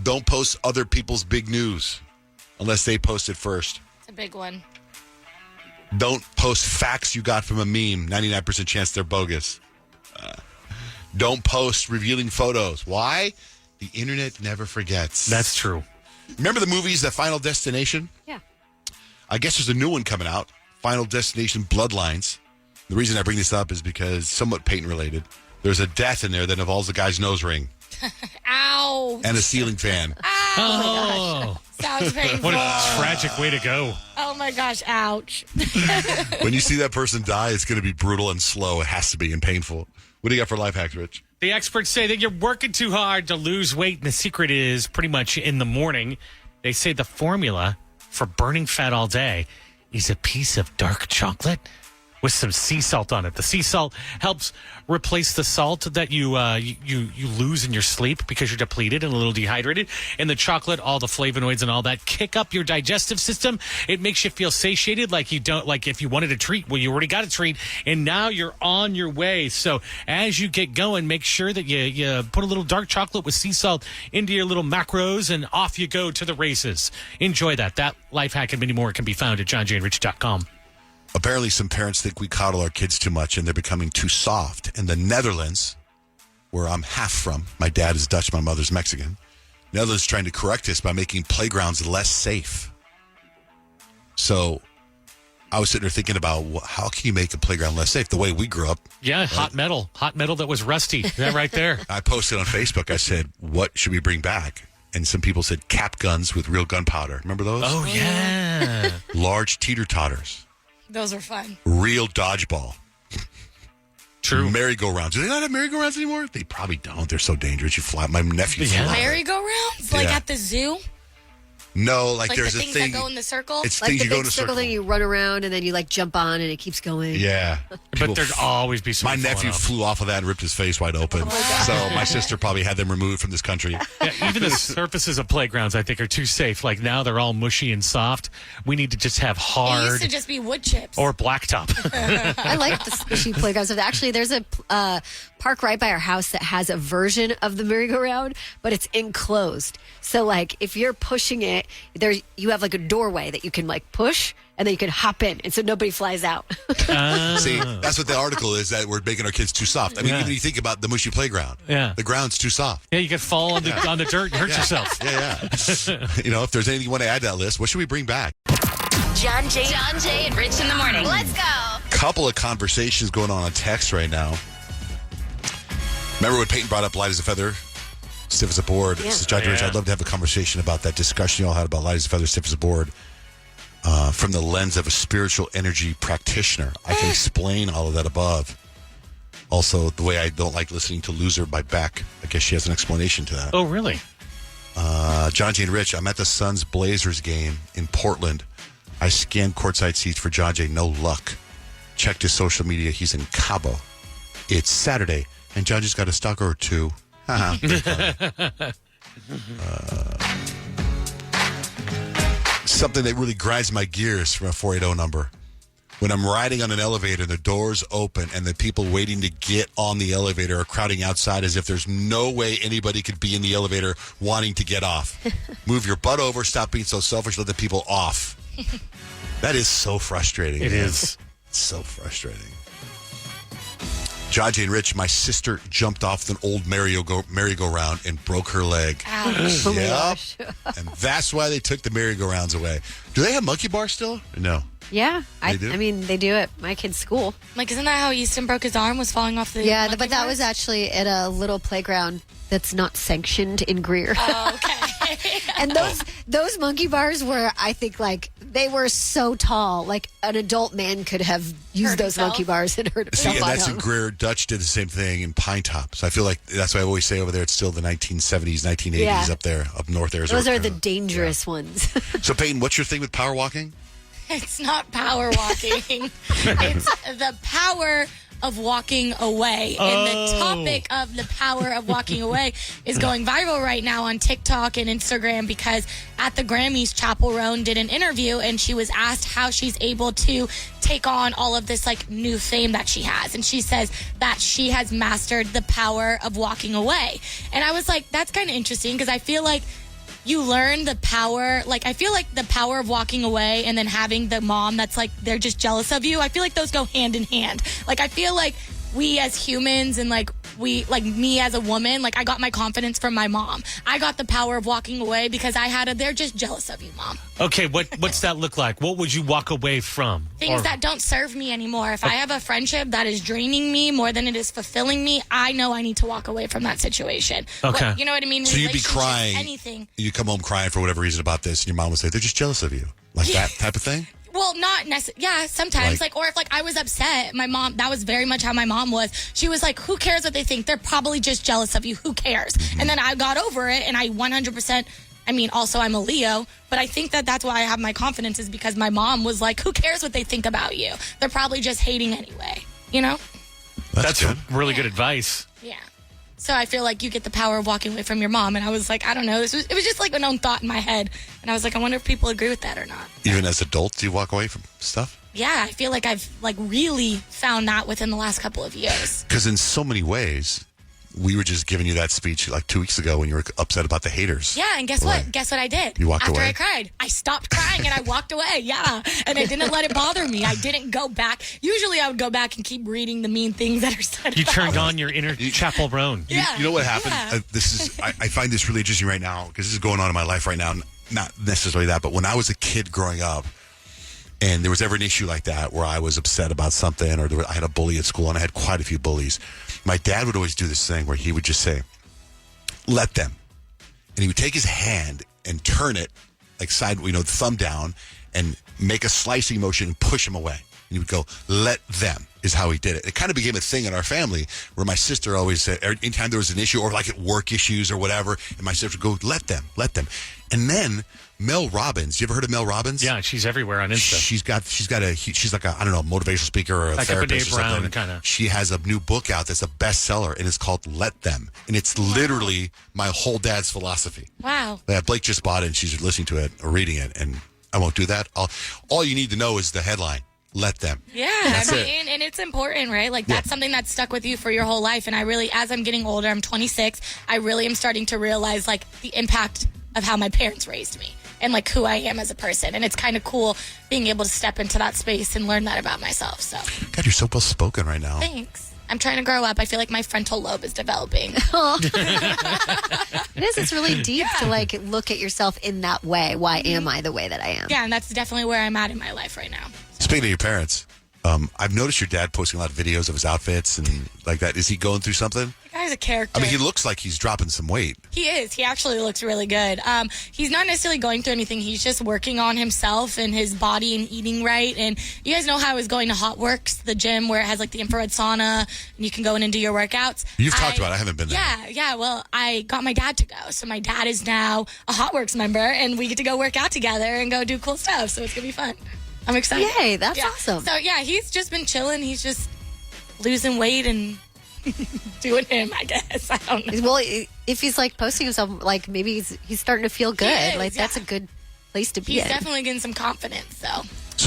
Don't post other people's big news unless they post it first. it's a big one. Don't post facts you got from a meme. 99% chance they're bogus. Don't post revealing photos. Why? The internet never forgets. That's true. Remember the movies, The Final Destination? Yeah. I guess there's a new one coming out, Final Destination Bloodlines. The reason I bring this up is because, somewhat Payton related, there's a death in there that involves a guy's nose ring Ow. and a ceiling fan. Oh. Sounds painful. What a tragic way to go. Oh my gosh, ouch. When you see that person die, it's going to be brutal and slow. It has to be, and painful. What do you got for life hacks, Rich? The experts say that you're working too hard to lose weight, and the secret is pretty much in the morning. They say the formula for burning fat all day is a piece of dark chocolate with some sea salt on it. The sea salt helps replace the salt that you lose in your sleep because you're depleted and a little dehydrated. And the chocolate, all the flavonoids and all that, kick up your digestive system. It makes you feel satiated, like if you wanted a treat, well, you already got a treat, and now you're on your way. So as you get going, make sure that you put a little dark chocolate with sea salt into your little macros, and off you go to the races. Enjoy that. That life hack and many more can be found at johnjayandrich.com. Apparently, some parents think we coddle our kids too much and they're becoming too soft. In the Netherlands, where I'm half from, my dad is Dutch, my mother's Mexican. Netherlands is trying to correct this by making playgrounds less safe. So I was sitting there thinking about how can you make a playground less safe? The way we grew up. Yeah, hot metal that was rusty. That right there. I posted on Facebook, I said, what should we bring back? And some people said cap guns with real gunpowder. Remember those? Oh, yeah. Large teeter-totters. Those are fun. Real dodgeball. True. Merry-go-rounds. Do they not have merry-go-rounds anymore? They probably don't. They're so dangerous. You fly. My nephew flew out. Merry-go-rounds? Like Yeah. at the zoo? No, like there's the a things thing. that go in the circle? It's Like things the you go big in a circle circle. thing, you run around and then you like jump on and it keeps going. Yeah. But there'd always be My something. nephew flew off of that and ripped his face wide open. So my sister probably had them removed from this country. Yeah, even the surfaces of playgrounds, I think, are too safe. Like now they're all mushy and soft. We need to just have It hard used to just be wood chips. or blacktop. I like the squishy playgrounds. Actually, there's a park right by our house that has a version of the merry-go-round, but it's enclosed. So, like, if you're pushing it, you have like a doorway that you can like push, and then you can hop in, and so nobody flies out. See, that's what the article is, that we're making our kids too soft. I mean, even you think about the mushy playground. Yeah. The ground's too soft. Yeah, you could fall on the dirt and hurt yourself. Yeah. You know, if there's anything you want to add to that list, what should we bring back? Johnjay and Rich in the morning. Let's go. Couple of conversations going on text right now. Remember when Payton brought up light as a feather, stiff as a board? Yeah. Says John Rich, I'd love to have a conversation about that discussion you all had about light as a feather, stiff as a board, from the lens of a spiritual energy practitioner. I can explain all of that above. Also, the way I don't like listening to Loser by Beck. I guess she has an explanation to that. Oh, really? Johnjay and Rich, I'm at the Suns Blazers game in Portland. I scanned courtside seats for Johnjay, no luck. Checked his social media, he's in Cabo. It's Saturday, and Johnjay's got a stalker or two. Something that really grinds my gears from a 480 number. When I'm riding on an elevator and the doors open and the people waiting to get on the elevator are crowding outside as if there's no way anybody could be in the elevator wanting to get off. Move your butt over, stop being so selfish, let the people off. That is so frustrating. It is. It's so frustrating. Johnjay and Rich, my sister jumped off an old merry-go-round and broke her leg. Ouch. Oh my Yep. gosh. And that's why they took the merry-go-rounds away. Do they have monkey bars still? No. Yeah, They do? I mean, they do at my kid's school. Like, isn't that how Easton broke his arm? Was falling off the Yeah, monkey but that bars? was actually at a little playground that's not sanctioned in Greer. Oh, okay. And those monkey bars were, I think, like they were so tall, like an adult man could have used Hurt those himself? monkey bars and hurt See, himself. and on that's in them. Greer. Dutch did the same thing in Pine Top. So I feel like that's why I always say over there it's still the 1970s, 1980s Yeah. up there, up north Arizona. Those are the dangerous ones. So Peyton, what's your thing with power walking? It's not power walking. It's the power of walking away. And the topic of the power of walking away is going viral right now on TikTok and Instagram because at the Grammys, Chapel Roan did an interview and she was asked how she's able to take on all of this like new fame that she has. And she says that she has mastered the power of walking away. And I was like, that's kind of interesting because I feel like you learn the power, like I feel like the power of walking away and then having the mom that's like, they're just jealous of you. I feel like those go hand in hand. Like I feel like we as humans and like me as a woman, like I got my confidence from my mom. I got the power of walking away because they're just jealous of you, Mom. Okay, what's that look like? What would you walk away from? Things that don't serve me anymore. If I have a friendship that is draining me more than it is fulfilling me, I know I need to walk away from that situation. Okay. You know what I mean? So you'd be Relationships, crying. Anything. You come home crying for whatever reason about this, and your mom would say, they're just jealous of you. Like that type of thing? Well, not necessarily. Yeah, sometimes. Or if I was upset, my mom, that was very much how my mom was. She was like, who cares what they think? They're probably just jealous of you. Who cares? Mm-hmm. And then I got over it and I 100%, also I'm a Leo, but I think that that's why I have my confidence is because my mom was like, who cares what they think about you? They're probably just hating anyway, you know? That's really good advice. Yeah. So I feel like you get the power of walking away from your mom. And I was like, I don't know. It was just like an own thought in my head. And I was like, I wonder if people agree with that or not. Even as adults, do you walk away from stuff? Yeah, I feel like I've really found that within the last couple of years. Because in so many ways, we were just giving you that speech like 2 weeks ago when you were upset about the haters. Yeah, and guess what? Guess what I did? You walked After away? I cried, I stopped crying and I walked away. Yeah, and I didn't let it bother me. I didn't go back. Usually I would go back and keep reading the mean things that are said You about turned me. on your inner Chapel Roan. Yeah. You know what happened? Yeah. I find this really interesting right now because this is going on in my life right now. Not necessarily that, but when I was a kid growing up, and there was ever an issue like that where I was upset about something, or I had a bully at school, and I had quite a few bullies. My dad would always do this thing where he would just say, "Let them," and he would take his hand and turn it like the thumb down, and make a slicing motion and push him away. And he would go, "Let them," is how he did it. It kind of became a thing in our family where my sister always said, anytime there was an issue or like at work issues or whatever, and my sister would go, let them. And then Mel Robbins, you ever heard of Mel Robbins? Yeah, she's everywhere on Insta. She's like a, I don't know, motivational speaker or a like therapist a or Brene something. Brown kinda. She has a new book out that's a bestseller, and it's called Let Them. And it's literally my whole dad's philosophy. Wow. Yeah, Blake just bought it, and she's listening to it or reading it, and I won't do that. All you need to know is the headline. Let them. Yeah, That's and it's important, right? Like that's something that's stuck with you for your whole life. And I really, as I'm getting older, I'm 26. I really am starting to realize like the impact of how my parents raised me and like who I am as a person. And it's kind of cool being able to step into that space and learn that about myself. So, God, you're so well spoken right now. thanks. I'm trying to grow up. I feel like my frontal lobe is developing. It is. It's really deep to like look at yourself in that way. Why am I the way that I am? Yeah, and that's definitely where I'm at in my life right now. Speaking of your parents, I've noticed your dad posting a lot of videos of his outfits and like that. Is he going through something? The guy's a character. I mean, he looks like he's dropping some weight. He is. He actually looks really good. He's not necessarily going through anything. He's just working on himself and his body and eating right. And you guys know how I was going to Hot Works, the gym where it has like the infrared sauna and you can go in and do your workouts. You've talked about it. I haven't been there. Yeah. Well, I got my dad to go. So my dad is now a Hot Works member and we get to go work out together and go do cool stuff. So it's going to be fun. I'm excited. Yay, that's awesome. So yeah, he's just been chilling. He's just losing weight and doing him, I guess. I don't know. Well, if he's like posting himself, like maybe he's starting to feel good. He is, like that's a good place to be He's in. definitely getting some confidence. So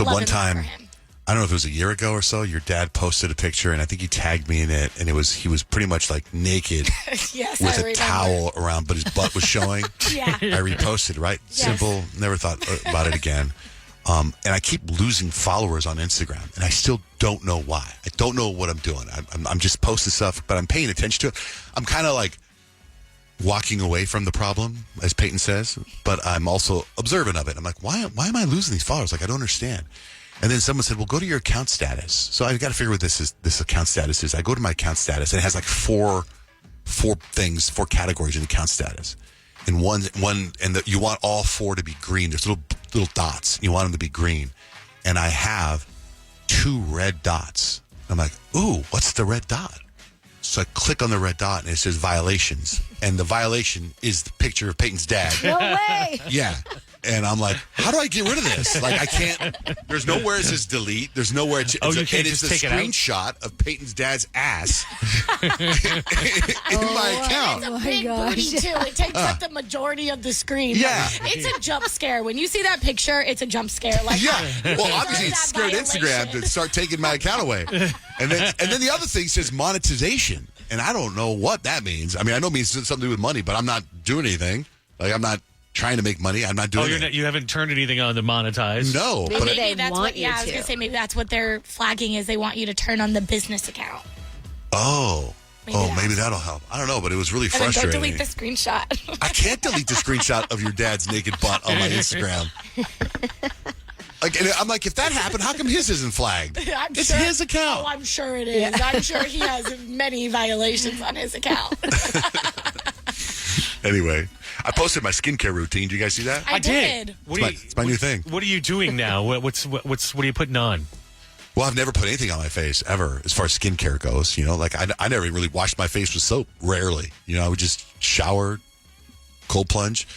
loving one that time, for him. I don't know if it was a year ago or so, your dad posted a picture, and I think he tagged me in it, and he was pretty much like naked Yes, with I a remember. towel around, but his butt was showing. Yeah. I reposted, right? Yes. Simple. Never thought about it again. And I keep losing followers on Instagram, and I still don't know why. I don't know what I'm doing. I'm just posting stuff, but I'm paying attention to it. I'm kind of like walking away from the problem, as Payton says, but I'm also observant of it. I'm like, why am I losing these followers? Like, I don't understand. And then someone said, well, go to your account status. So I've got to figure what this account status is. I go to my account status, and it has like four categories in account status. And you want all four to be green. There's little dots. You want them to be green. And I have 2 red dots. I'm like, ooh, what's the red dot? So I click on the red dot, and it says violations. And the violation is the picture of Payton's dad. No way. Yeah. And I'm like, how do I get id of this? Like, I can't. There's nowhere it says delete. There's nowhere. You can't it's just take a it out? screenshot of Payton's dad's ass in my account. It's a big booty, too. It takes up the majority of the screen. Yeah. It's a jump scare. When you see that picture, it's a jump scare. Like, Yeah. Well, obviously, it scared Instagram to start taking my account away. And then the other thing says monetization. And I don't know what that means. I mean, I know it means something to do with money, but I'm not doing anything. Like, I'm not trying to make money. I'm not doing it. You haven't turned anything on to monetize. No. Maybe they that's want what, you I was to. going to say, maybe that's what they're flagging is they want you to turn on the business account. Oh. Maybe that'll help. I don't know, but it was really And then frustrating. go delete the screenshot. I can't delete the screenshot of your dad's naked butt on my Instagram. Like, and I'm like, if that happened, how come his isn't flagged? It's his account. Oh, I'm sure it is. I'm sure he has many violations on his account. Anyway, I posted my skincare routine. Did you guys see that? I did. It's my new thing. What are you doing now? What are you putting on? Well, I've never put anything on my face ever as far as skincare goes. You know, like I never really washed my face with soap. Rarely. You know, I would just shower, cold plunge,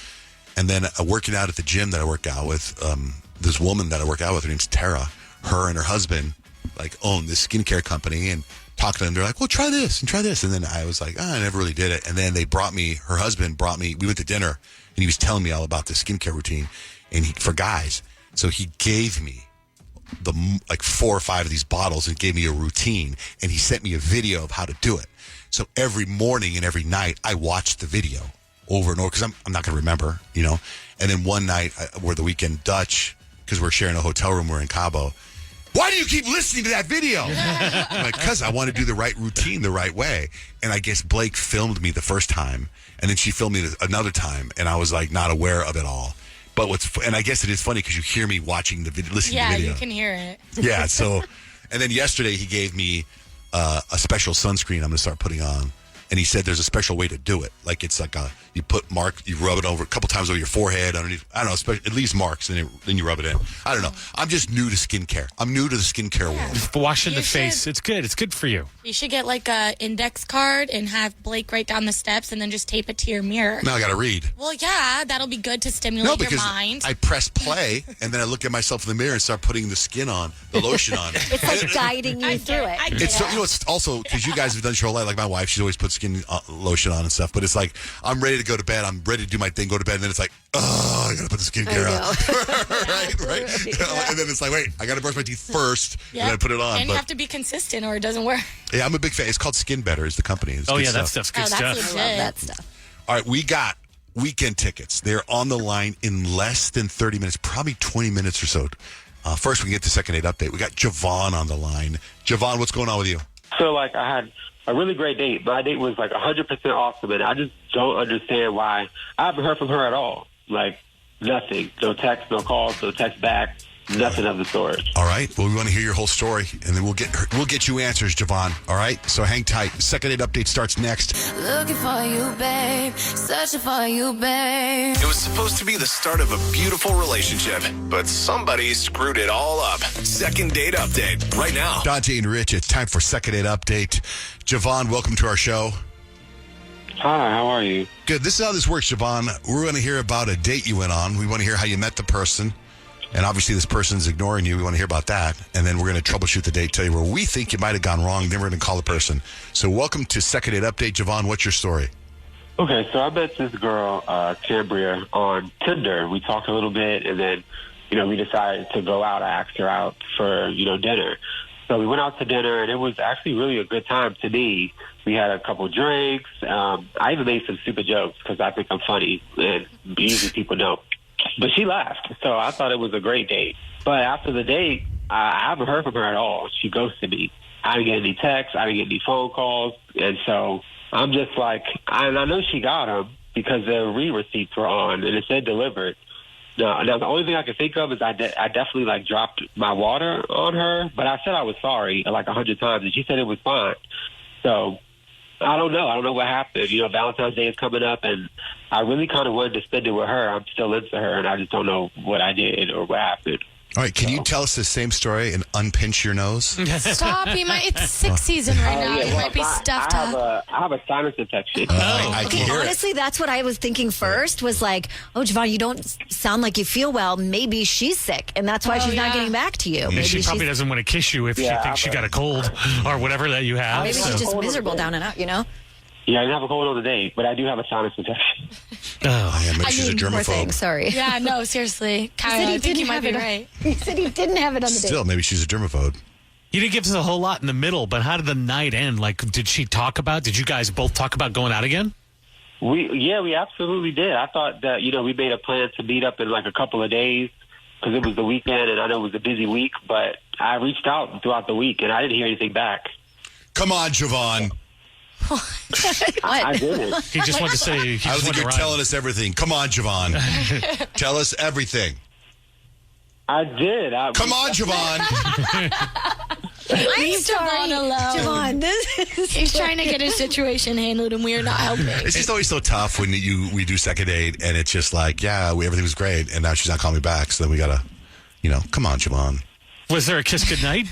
and then working out at the gym that I work out with. This woman that I work out with, her name's Tara. Her and her husband own this skincare company, and talking to them, they're like, well, try this and try this. And then I was like, I never really did it. And then her husband brought me, we went to dinner, and he was telling me all about the skincare routine for guys. So he gave me 4 or 5 of these bottles and gave me a routine, and he sent me a video of how to do it. So every morning and every night I watched the video over and over because I'm not going to remember, you know. And then one night, we're the weekend Dutch, because we're sharing a hotel room, we're in Cabo. Why do you keep listening to that video? I'm like, because I want to do the right routine the right way. And I guess Blake filmed me the first time, and then she filmed me another time, and I was like not aware of it all. But and I guess it is funny because you hear me watching the video, listening to the video. Yeah, you can hear it. Yeah, so, and then yesterday he gave me a special sunscreen I'm going to start putting on. And he said there's a special way to do it. Like it's like you rub it over a couple times over your forehead, underneath. I don't know, it leaves marks, and then you rub it in. I don't know. I'm just new to skincare. I'm new to the skincare world. Washing the face, it's good. It's good for you. You should get like a index card and have Blake write down the steps and then just tape it to your mirror. Now I got to read. Well, yeah, that'll be good to stimulate your mind. I press play, and then I look at myself in the mirror and start putting the lotion on. It's like guiding you through it. It's also because you guys have done your whole life. Like my wife, she's always put skin lotion on and stuff. But it's like I'm ready to go to bed. I'm ready to do my thing, go to bed, and then it's like, oh, I got to put the skincare on. right. Yeah. And then it's like, wait, I got to brush my teeth first, and then I put it on. And you have to be consistent, or it doesn't work. Yeah, I'm a big fan. It's called Skin Better is the company. It's good that stuff. stuff's good stuff. I love that stuff. All right, we got weekend tickets. They're on the line in less than 30 minutes, probably 20 minutes or so. First, we can get the second date update. We got Javon on the line. Javon, what's going on with you? So, I had a really great date. My date was 100% awesome, and I just don't understand why I haven't heard from her at all. Nothing. No text, no calls, no text back. Nothing of the sort. All right. Well, we want to hear your whole story, and then we'll get you answers, Javon. All right. So hang tight. Second date update starts next. Looking for you, babe. Searching for you, babe. It was supposed to be the start of a beautiful relationship, but somebody screwed it all up. Second date update right now. Johnjay and Rich, it's time for second date update. Javon, welcome to our show. Hi, how are you? Good. This is how this works, Javon. We're going to hear about a date you went on. We want to hear how you met the person. And obviously this person's ignoring you. We want to hear about that. And then we're going to troubleshoot the date, tell you where we think you might have gone wrong. Then we're going to call the person. So welcome to Second Date Update. Javon, what's your story? Okay, so I met this girl, Cambria, on Tinder. We talked a little bit, and then, we decided to go out. I asked her out for, dinner. So we went out to dinner, and it was actually really a good time to me. We had a couple drinks. I even made some stupid jokes because I think I'm funny, and usually people don't. But she laughed, so I thought it was a great date. But after the date, I haven't heard from her at all. She ghosted me. I didn't get any texts. I didn't get any phone calls. And so I'm just and I know she got them because the re-receipts were on, and it said delivered. No, the only thing I can think of is I definitely like dropped my water on her, but I said I was sorry like 100 times, and she said it was fine. So I don't know. I don't know what happened. You know, Valentine's Day is coming up, and I really kind of wanted to spend it with her. I'm still into her, and I just don't know what I did or what happened. All right, can you tell us the same story and unpinch your nose? Stop. It's sick season right now. You might be stuffed up. I have a sinus infection. I can hear Honestly, that's what I was thinking first was like, oh, Javon, you don't sound like you feel well. Maybe she's sick, and that's why she's not getting back to you. Maybe she probably doesn't want to kiss you if she thinks she got a cold or whatever that you have. Maybe she's just miserable down and out, you know? Yeah, I didn't have a cold on the day, but I do have a sinus infection. Oh, yeah, maybe she's a germaphobe. Sorry. Yeah, no, seriously. Kyle, I think you might be right. He said he didn't have it on the day. Still, maybe she's a germaphobe. You didn't give us a whole lot in the middle, but how did the night end? Like, did you guys both talk about going out again? We absolutely did. I thought that, we made a plan to meet up in like a couple of days because it was the weekend and I know it was a busy week, but I reached out throughout the week and I didn't hear anything back. Come on, Javon. I didn't. He just wanted to say. I don't think you're telling us everything. Come on, Javon. Tell us everything. I did. Come on, Javon. Leave Javon alone. Javon, he's trying to get his situation handled, and we are not helping. It's just always so tough when we do second date, and it's just like, everything was great, and now she's not calling me back, so then we gotta, come on, Javon. Was there a kiss goodnight?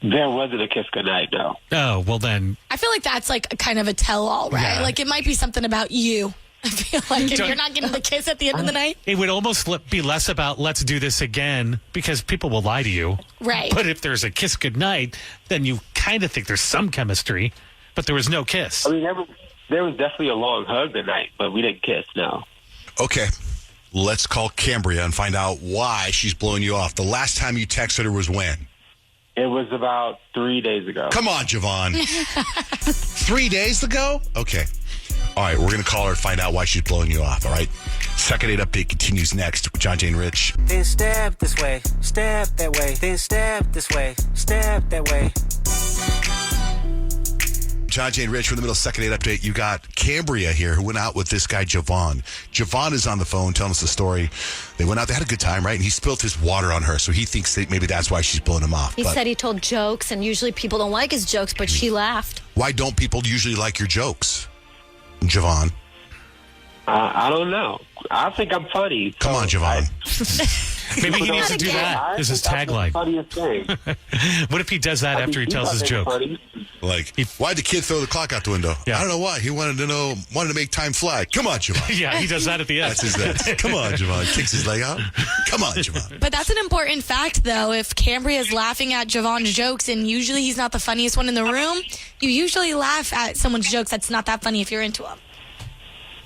There wasn't a kiss goodnight, no. Oh, well then. I feel like that's like kind of a tell-all, right? Yeah. Like it might be something about you. I feel like if you're not getting the kiss at the end of the night. It would almost be less about let's do this again because people will lie to you. Right. But if there's a kiss goodnight, then you kind of think there's some chemistry, but there was no kiss. I mean, there was definitely a long hug that night, but we didn't kiss, no. Okay. Let's call Cambria and find out why she's blowing you off. The last time you texted her was when? It was about 3 days ago. Come on, Javon. 3 days ago? Okay. All right, we're going to call her and find out why she's blowing you off, all right? Second date update continues next with Johnjay and Rich. Then step this way, step that way, then step this way, step that way. Johnjay and Rich, we're in the middle of second date update. You got Cambria here who went out with this guy, Javon. Javon is on the phone telling us the story. They went out, they had a good time, right? And he spilled his water on her, so he thinks that maybe that's why she's blowing him off. He said he told jokes, and usually people don't like his jokes, but she laughed. Why don't people usually like your jokes, Javon? I don't know. I think I'm funny. Come on, Javon. Maybe he needs to do that. This is tagline. Funniest thing. What if he does that after he tells his joke? Like, why'd the kid throw the clock out the window? Yeah. I don't know why. He wanted to make time fly. Come on, Javon. Yeah, he does that at the end. That's. Come on, Javon. Kicks his leg out. Come on, Javon. But that's an important fact, though. If Cambria is laughing at Javon's jokes, and usually he's not the funniest one in the room, you usually laugh at someone's jokes that's not that funny if you're into them.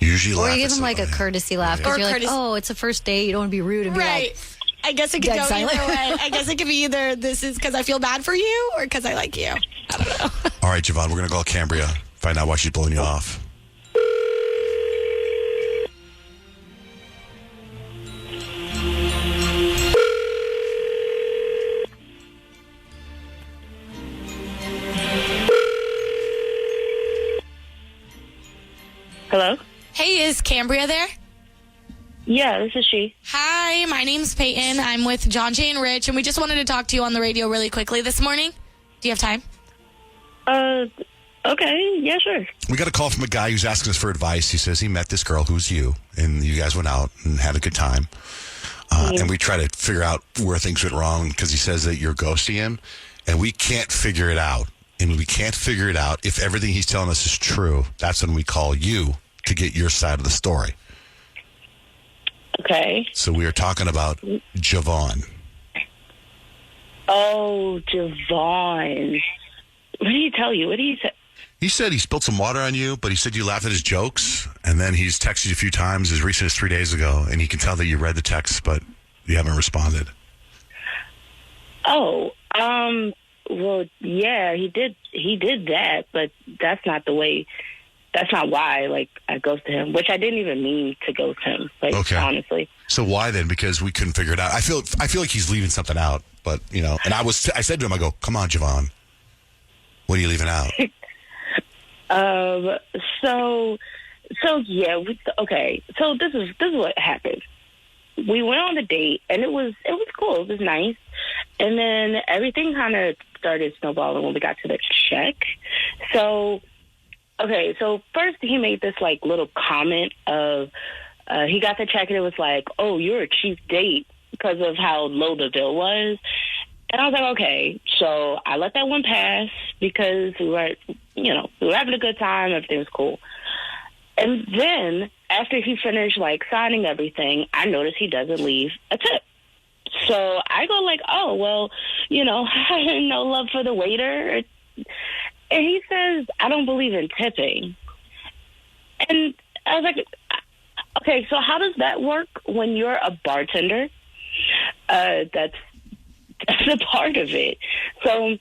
Usually or you give him like a courtesy laugh because you're like, oh, it's a first date. You don't want to be rude and be like, I guess it could go silent. either way. I guess it could be either this is because I feel bad for you or because I like you. I don't know. All right, Javon, we're going to call Cambria, find out why she's blowing you off. Hello? Hey, is Cambria there? Yeah, this is she. Hi, my name's Payton. I'm with Johnjay and Rich, and we just wanted to talk to you on the radio really quickly this morning. Do you have time? Okay. Yeah, sure. We got a call from a guy who's asking us for advice. He says he met this girl who's you, and you guys went out and had a good time. And we try to figure out where things went wrong because he says that you're ghosting him, and we can't figure it out. And we can't figure it out. If everything he's telling us is true, that's when we call you to get your side of the story. Okay. So we are talking about Javon. Oh, Javon. What did he tell you? What did he say? He said he spilled some water on you, but he said you laughed at his jokes, and then he's texted you a few times as recent as 3 days ago, and he can tell that you read the text, but you haven't responded. Oh, well, yeah, he did that, but that's not the way. That's not why, like, I ghosted him, which I didn't even mean to ghost him, like, honestly. So why then? Because we couldn't figure it out. I feel like he's leaving something out, but, and I said to him, I go, come on, Javon. What are you leaving out? So yeah, okay. So this is what happened. we went on the date, and it was cool. It was nice. And then everything kind of started snowballing when we got to the check. So first he made this like little comment of he got the check and it was like, oh, you're a cheap date because of how low the bill was. And I was like, okay. So I let that one pass because we were having a good time. Everything was cool. And then after he finished like signing everything, I noticed he doesn't leave a tip. So I go like, oh, well, no love for the waiter. And he says, I don't believe in tipping. And I was like, okay, so how does that work when you're a bartender? That's a part of it. So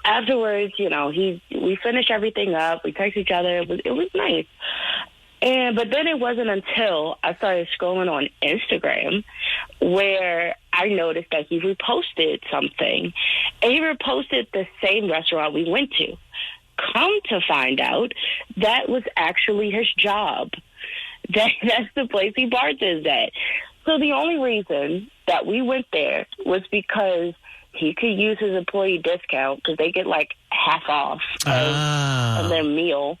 afterwards, we finished everything up. We texted each other. It was nice. But then it wasn't until I started scrolling on Instagram where I noticed that he reposted something. And he reposted the same restaurant we went to. Come to find out, that was actually his job. That's the place he bartends at. So the only reason that we went there was because he could use his employee discount because they get like half off of their meal.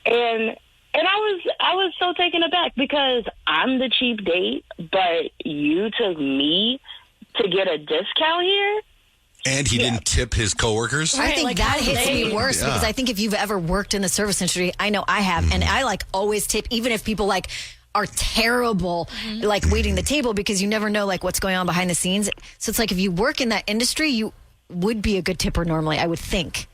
And I was so taken aback because I'm the cheap date, but you took me to get a discount here? And he didn't tip his coworkers? I think that hits me worse because I think if you've ever worked in the service industry, I know I have, and I like always tip, even if people like are terrible, like waiting the table, because you never know like what's going on behind the scenes. So it's like if you work in that industry, you would be a good tipper normally, I would think.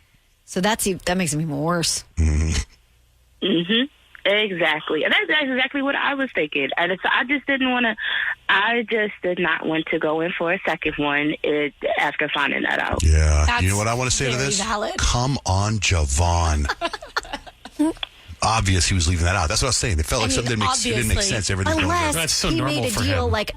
So that makes it even worse. Mm-hmm. Exactly. And that's exactly what I was thinking. And so I just did not want to go in for a second one after finding that out. Yeah. That's you know what I want to say to this? valid. Come on, Javon. Obvious he was leaving that out. That's what I was saying. It felt like something that didn't make sense. Everything unless That's so he normal made a for deal, him. like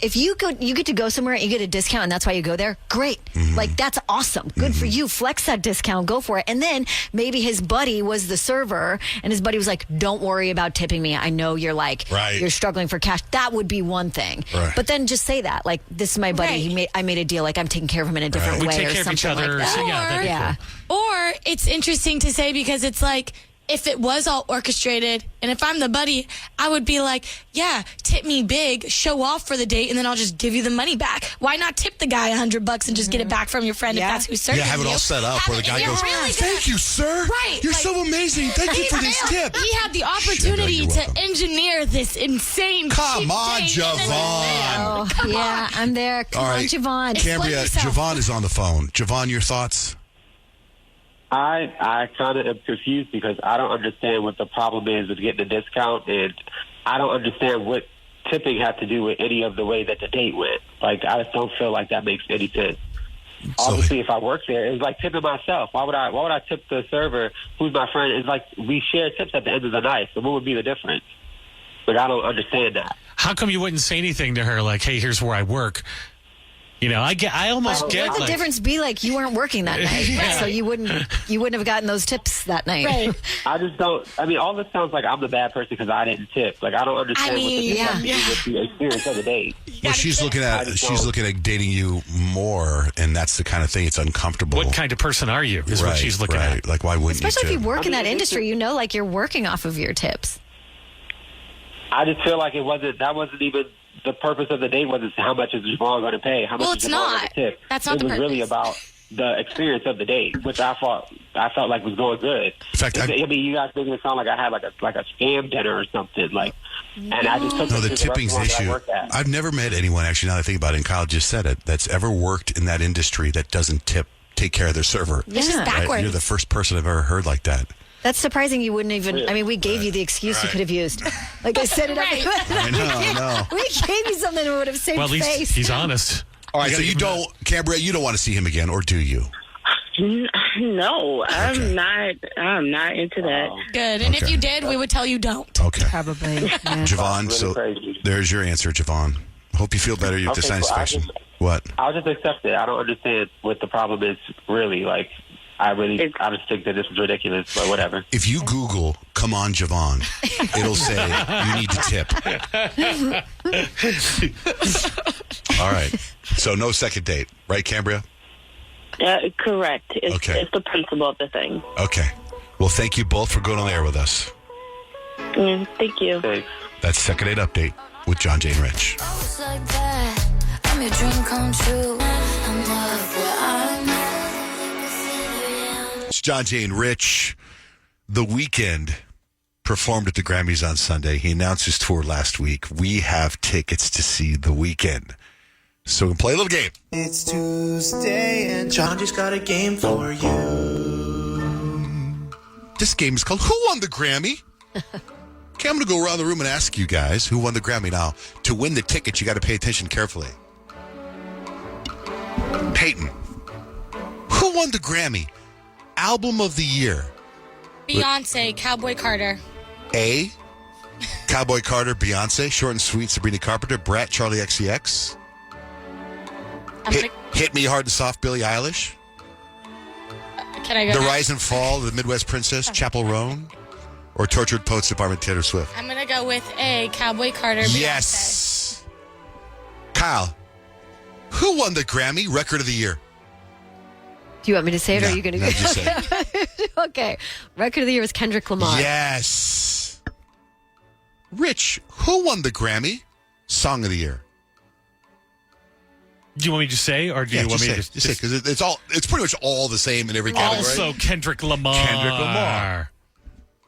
if you get to go somewhere and you get a discount and that's why you go there, great. Like that's awesome. Good for you. Flex that discount. Go for it. And then maybe his buddy was the server and his buddy was like, don't worry about tipping me. I know you're like, you're struggling for cash. That would be one thing. Right. But then just say that, like, this is my buddy. I made a deal. Like I'm taking care of him in a different We way take or care of something each other. like that. So, yeah, that'd be cool. Or it's interesting to say because it's like, if it was all orchestrated, and if I'm the buddy, I would be like, yeah, tip me big, show off for the date, and then I'll just give you the money back. Why not tip the guy $100 and just get it back from your friend if that's who's serving you? Yeah, have it all set up where the guy goes, thank you, sir. Right. You're so amazing. Thank you for this tip. He had the opportunity to engineer this insane Come on, Javon. Come on. I'm there. Come on, Javon. Cambria, Javon is on the phone. Javon, your thoughts? I kind of am confused because I don't understand what the problem is with getting a discount, and I don't understand what tipping had to do with any of the way that the date went. Like, I just don't feel like that makes any sense. Obviously, if I work there, it's like tipping myself. Why would I tip the server who's my friend? It's like we share tips at the end of the night, so what would be the difference? But I don't understand that. How come you wouldn't say anything to her like, hey, here's where I work? I almost get Would the difference be like you weren't working that night, so you wouldn't have gotten those tips that night? Right. I just don't. I mean, all this sounds like I'm the bad person because I didn't tip. Like I don't understand what this has to do with the experience of the date. Well, she's looking at dating you more, and that's the kind of thing. It's uncomfortable. What kind of person are you? Is what she's looking at. Like, why wouldn't Especially you? if you work in that industry, like you're working off of your tips. I just feel like that wasn't even the purpose of the date. Wasn't how much is Javon going to pay? How much is Javon going to tip? That's not it the was really purpose. about the experience of the date, which I felt like was going good. In fact, I mean, you guys making it sound like I had like a scam dinner or something. Like, and I just took No, the it to tipping's restaurant that I issue. worked at. I've never met anyone, actually, now that I think about it, and Kyle just said it, that's ever worked in that industry that doesn't take care of their server. This is backwards. You're the first person I've ever heard like that. That's surprising you wouldn't even... I mean, we gave you the excuse you could have used. Like I said it up. I know. We gave you something that would have saved Well, at least face. he's honest. All right, so you don't, Cambria, you don't want to see him again, or do you? No, I'm not into that. Good. And if you did, we would tell you don't. Okay. Probably. Yeah. Javon, so there's your answer, Javon. Hope you feel better. You've Okay, decided so I situation. just- What? I'll just accept it. I don't understand what the problem is really. Like, I just think that this is ridiculous, but whatever. If you Google come on, Javon. It'll say, you need to tip. All right. So no second date, right, Cambria? Correct. It's, Okay. it's the principle of the thing. Okay. Well, thank you both for going on the air with us. Thank you. That's Second Date Update with Johnjay and Rich. It's like that. I'm your dream come true. I'm not where I'm at. It's Johnjay and Rich. The Weeknd performed at the Grammys on Sunday. He announced his tour last week. We have tickets to see The Weeknd. So we can play a little game. It's Tuesday and John just got a game for you. This game is called Who Won the Grammy? Okay, I'm going to go around the room and ask you guys who won the Grammy. Now, to win the tickets, you got to pay attention carefully. Payton, who won the Grammy? Album of the Year. Beyonce, Cowboy Carter. A, Cowboy Carter, Beyonce, Short and Sweet, Sabrina Carpenter, Brat, Charlie XCX. Hit Me Hard and Soft, Billie Eilish. Can I go The next? Rise and Fall, The Midwest Princess, Chappell Roan. Or Tortured Poets Department, Taylor Swift. I'm going to go with A, Cowboy Carter, Beyonce. Yes. Kyle, who won the Grammy Record of the Year? Do you want me to say it, or No, are you going to no, go? just say it. Okay. Record of the year was Kendrick Lamar. Yes. Rich, who won the Grammy Song of the Year? Do you want me to say, or do you want me to just say? Because it's pretty much all the same in every category. Also, Kendrick Lamar. Kendrick Lamar.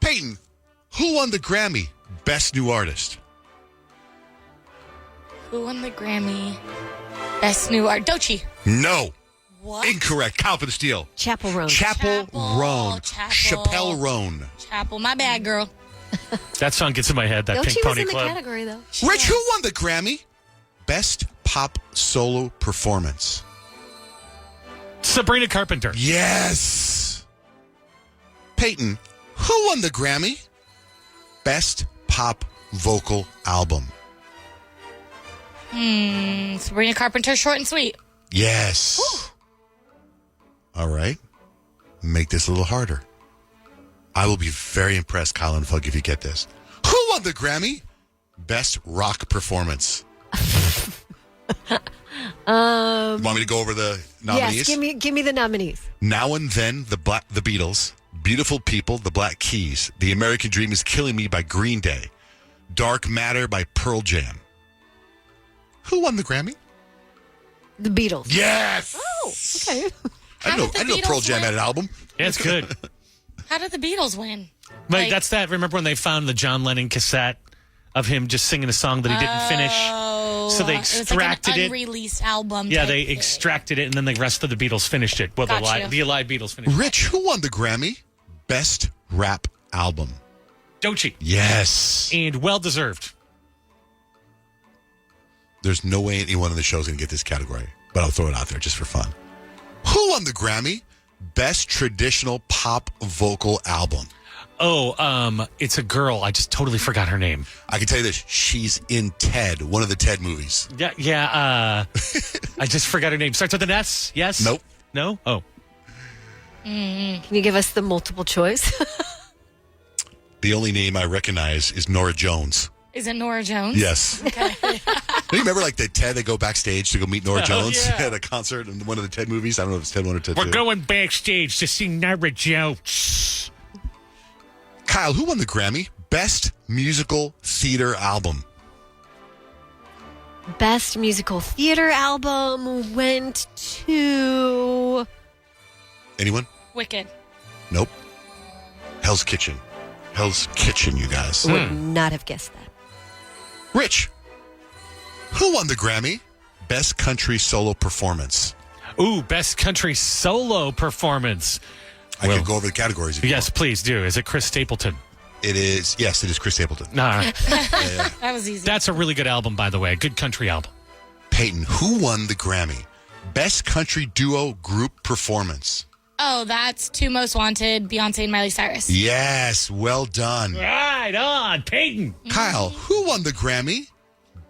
Payton, who won the Grammy Best New Artist? Who won the Grammy? Best New Art. Doechii. No. What? Incorrect. Kyle for the steal. Chappell Roan. Chappell Roan. Chappell Roan. Chapel. My bad, girl. That song gets in my head, that Doechii Pink was Pony in the Club. category, though. Rich, who won the Grammy Best Pop Solo Performance? Sabrina Carpenter. Yes. Payton, who won the Grammy Best Pop Vocal Album? Sabrina Carpenter, Short and Sweet. Yes. All right. Make this a little harder. I will be very impressed, Colin, if you get this. Who won the Grammy Best Rock Performance? Want me to go over the nominees? Yes, give me the nominees. Now and Then, the Beatles. Beautiful People, the Black Keys. The American Dream is Killing Me by Green Day. Dark Matter by Pearl Jam. Who won the Grammy? The Beatles. Yes. Oh, okay. I didn't know Pearl Jam had an album. Yeah, it's good. How did the Beatles win? Like, that's that. Remember when they found the John Lennon cassette of him just singing a song that he didn't finish? So they extracted it was like an unreleased album. Yeah, type they thing. extracted it, and then the rest of the Beatles finished it. Well, Gotcha. the Alive Beatles finished it. Rich, who won the Grammy Best Rap Album? Doechii. Yes. And well-deserved. There's no way anyone in the show is going to get this category, but I'll throw it out there just for fun. Who won the Grammy Best Traditional Pop Vocal Album? Oh, it's a girl. I just totally forgot her name. I can tell you this. She's in Ted, one of the Ted movies. Yeah. I just forgot her name. Starts with an S? Yes? Nope. No? Oh. Can you give us the multiple choice? The only name I recognize is Nora Jones. Is it Nora Jones? Yes. Okay. Do you remember like the Ted, they go backstage to go meet Nora Oh, Jones yeah. at a concert in one of the Ted movies? I don't know if it's Ted 1 or Ted 2. We're going backstage to see Nora Jones. Kyle, who won the Grammy Best Musical Theater Album? Best musical theater album went to... Anyone? Wicked. Nope. Hell's Kitchen. Hell's Kitchen, you guys. Would not have guessed that. Rich, who won the Grammy Best Country Solo Performance? Ooh, Best Country Solo Performance. I could go over the categories. If you Yes, please do. Is it Chris Stapleton? It is. Yes, it is Chris Stapleton. Nah. That was easy. That's a really good album, by the way. Good country album. Payton, who won the Grammy Best Country Duo Group Performance? Oh, that's Two Most Wanted, Beyonce and Miley Cyrus. Yes, well done. Right on, Payton. Kyle, who won the Grammy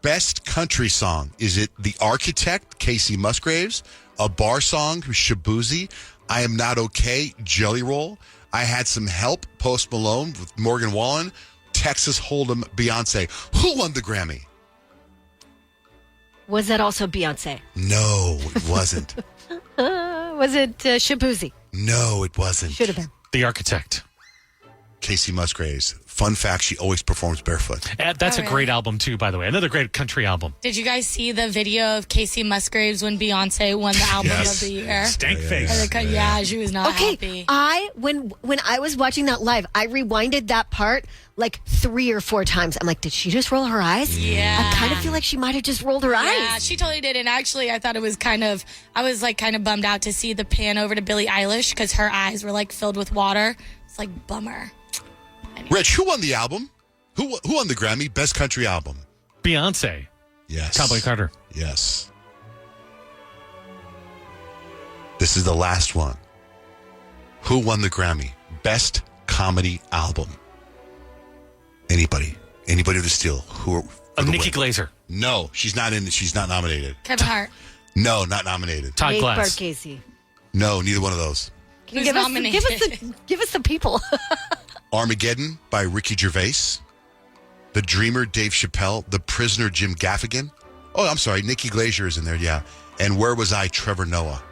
Best Country Song? Is it The Architect, Casey Musgraves, A Bar Song, Shabuzi, I Am Not Okay, Jelly Roll, I had some help. Post Malone with Morgan Wallen. Texas Hold'em Beyonce. Who won the Grammy? Was that also Beyonce? No, it wasn't. Was it Shabuzi? No, it wasn't. Should have been. The Architect. Casey Musgraves. Fun fact, she always performs barefoot. That's a great album, too, by the way. Another great country album. Did you guys see the video of Casey Musgraves when Beyonce won the album of the year? Stank face. Yeah, she was not happy. When I was watching that live, I rewinded that part like 3 or 4 times. I'm like, did she just roll her eyes? Yeah. I kind of feel like she might have just rolled her eyes. Yeah, she totally did. And actually, I thought it was I was like kind of bummed out to see the pan over to Billie Eilish because her eyes were like filled with water. It's like, bummer. Anyway. Rich, who won the album? Who won the Grammy? Best Country Album? Beyonce. Yes. Cowboy Carter. Yes. This is the last one. Who won the Grammy? Best Comedy Album? Anybody to steal? Nikki Glaser. No, she's not in. She's not nominated. Kevin Hart. No, not nominated. Todd Glass. Casey. No, neither one of those. Give us the people. Armageddon by Ricky Gervais. The Dreamer, Dave Chappelle. The Prisoner, Jim Gaffigan. Oh, I'm sorry. Nikki Glaser is in there, yeah. And Where Was I, Trevor Noah.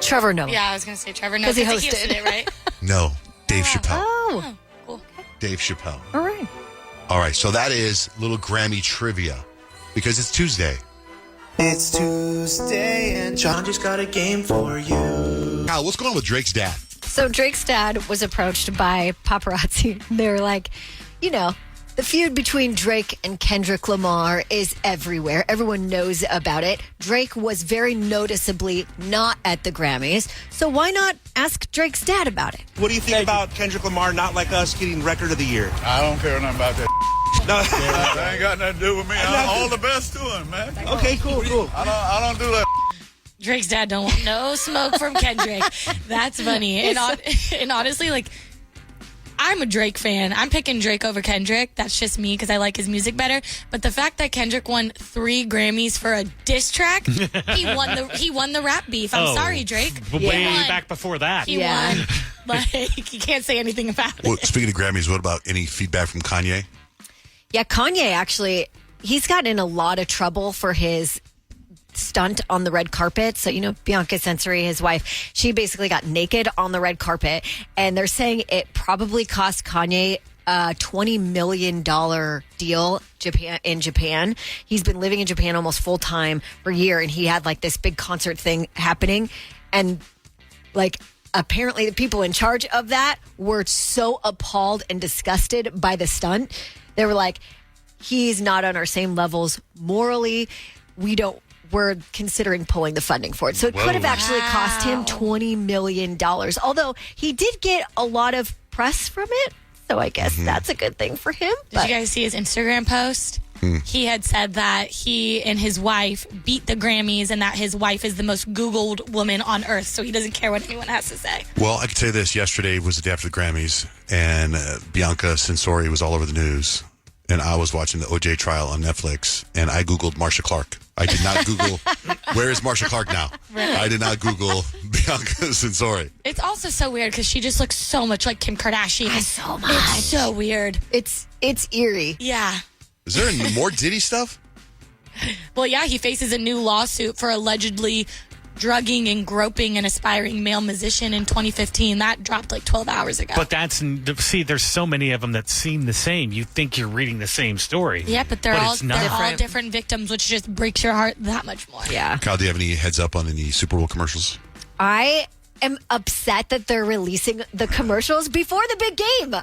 Trevor Noah. Yeah, I was going to say Trevor Noah. Because he hosted it, right? No, Dave Chappelle. Oh, cool. Dave Chappelle. All right. All right, so that is little Grammy trivia because it's Tuesday. It's Tuesday and John just got a game for you. Kyle, what's going on with Drake's dad? So Drake's dad was approached by paparazzi. They were like, the feud between Drake and Kendrick Lamar is everywhere. Everyone knows about it. Drake was very noticeably not at the Grammys. So why not ask Drake's dad about it? What do you think about Kendrick Lamar, Not Like Us, getting Record of the Year? I don't care nothing about that. No. That ain't got nothing to do with me. All the best to him, man. Okay, cool. I don't do that. Drake's dad don't want no smoke from Kendrick. That's funny. And honestly, like, I'm a Drake fan. I'm picking Drake over Kendrick. That's just me because I like his music better. But the fact that Kendrick won 3 Grammys for a diss track, he won the rap beef. I'm sorry, Drake. Way back before that. He won. Like, you can't say anything about it. Well, speaking of Grammys, what about any feedback from Kanye? Yeah, Kanye actually, he's gotten in a lot of trouble for his stunt on the red carpet. So, Bianca Censori, his wife, she basically got naked on the red carpet. And they're saying it probably cost Kanye a $20 million deal in Japan. He's been living in Japan almost full time for a year. And he had like this big concert thing happening. And like, apparently the people in charge of that were so appalled and disgusted by the stunt. They were like, he's not on our same levels morally. We're considering pulling the funding for it. So it could have actually cost him $20 million. Although he did get a lot of press from it. So I guess that's a good thing for him. Did you guys see his Instagram post? He had said that he and his wife beat the Grammys and that his wife is the most Googled woman on earth. So he doesn't care what anyone has to say. Well, I can tell you this. Yesterday was the day after the Grammys, and Bianca Censori was all over the news. And I was watching the OJ trial on Netflix, and I Googled Marsha Clark. I did not Google, where is Marsha Clark now? Right. I did not Google Bianca Censori. It's also so weird because she just looks so much like Kim Kardashian. So much. It's so weird. It's eerie. Yeah. Is there any more Diddy stuff? Well, yeah, he faces a new lawsuit for allegedly drugging and groping an aspiring male musician in 2015. That dropped like 12 hours ago. But there's so many of them that seem the same. You think you're reading the same story. Yeah, but they're all different victims, which just breaks your heart that much more. Yeah. Kyle, do you have any heads up on any Super Bowl commercials? I am upset that they're releasing the commercials before the big game.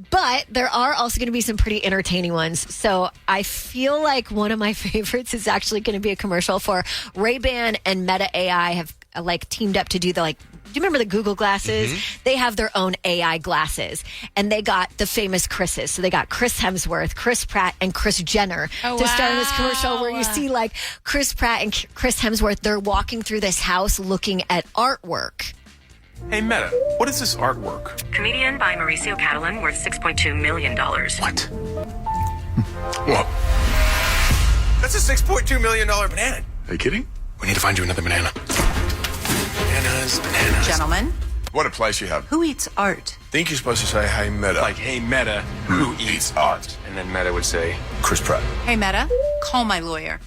But there are also going to be some pretty entertaining ones. So I feel like one of my favorites is actually going to be a commercial for Ray-Ban and Meta AI have teamed up to do do you remember the Google glasses? Mm-hmm. They have their own AI glasses, and they got the famous Chris's. So they got Chris Hemsworth, Chris Pratt, and Kris Jenner to star in this commercial where you see Chris Pratt and Chris Hemsworth. They're walking through this house looking at artwork. Hey, Meta, what is this artwork? Comedian by Mauricio Catalan, worth $6.2 million. What? What? That's a $6.2 million banana. Are you kidding? We need to find you another banana. Bananas. Gentlemen, What a place you have. who eats art? Think you're supposed to say, hey, Meta. Like, hey, Meta, who eats art? And then Meta would say, Chris Pratt. Hey, Meta, call my lawyer.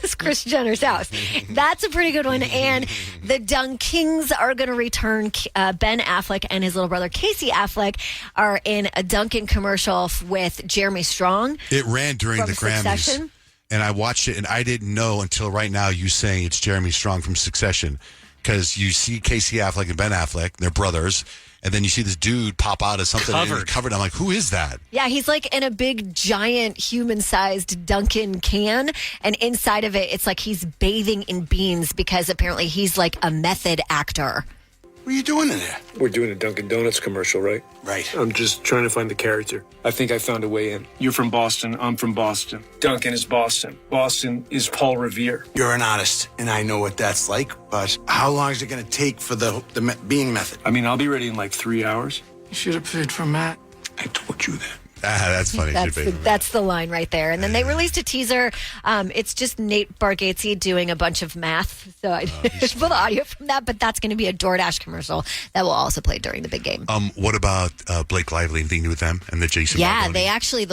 It's Kris Jenner's house. That's a pretty good one. And the Dunkings are going to return. Ben Affleck and his little brother Casey Affleck are in a Dunkin' commercial with Jeremy Strong. It ran during from the Grammys. Succession. And I watched it, and I didn't know until right now you saying it's Jeremy Strong from Succession. Because you see Casey Affleck and Ben Affleck, they're brothers, and then you see this dude pop out of something covered. I'm like, who is that? Yeah, he's like in a big, giant, human-sized Dunkin' can, and inside of it, it's like he's bathing in beans because apparently he's like a method actor. What are you doing in there? We're doing a Dunkin' Donuts commercial, right? Right. I'm just trying to find the character. I think I found a way in. You're from Boston. I'm from Boston. Dunkin' is Boston. Boston is Paul Revere. You're an artist, and I know what that's like, but how long is it going to take for the being method? I mean, I'll be ready in like 3 hours. You should have paid for Matt. I told you that. That's funny. That's the line right there. And then they released a teaser. It's just Nate Bargatze doing a bunch of math. So I didn't pull the audio from that, but that's going to be a DoorDash commercial that will also play during the big game. What about Blake Lively? Anything new with them and the Jason Baldoni? They actually,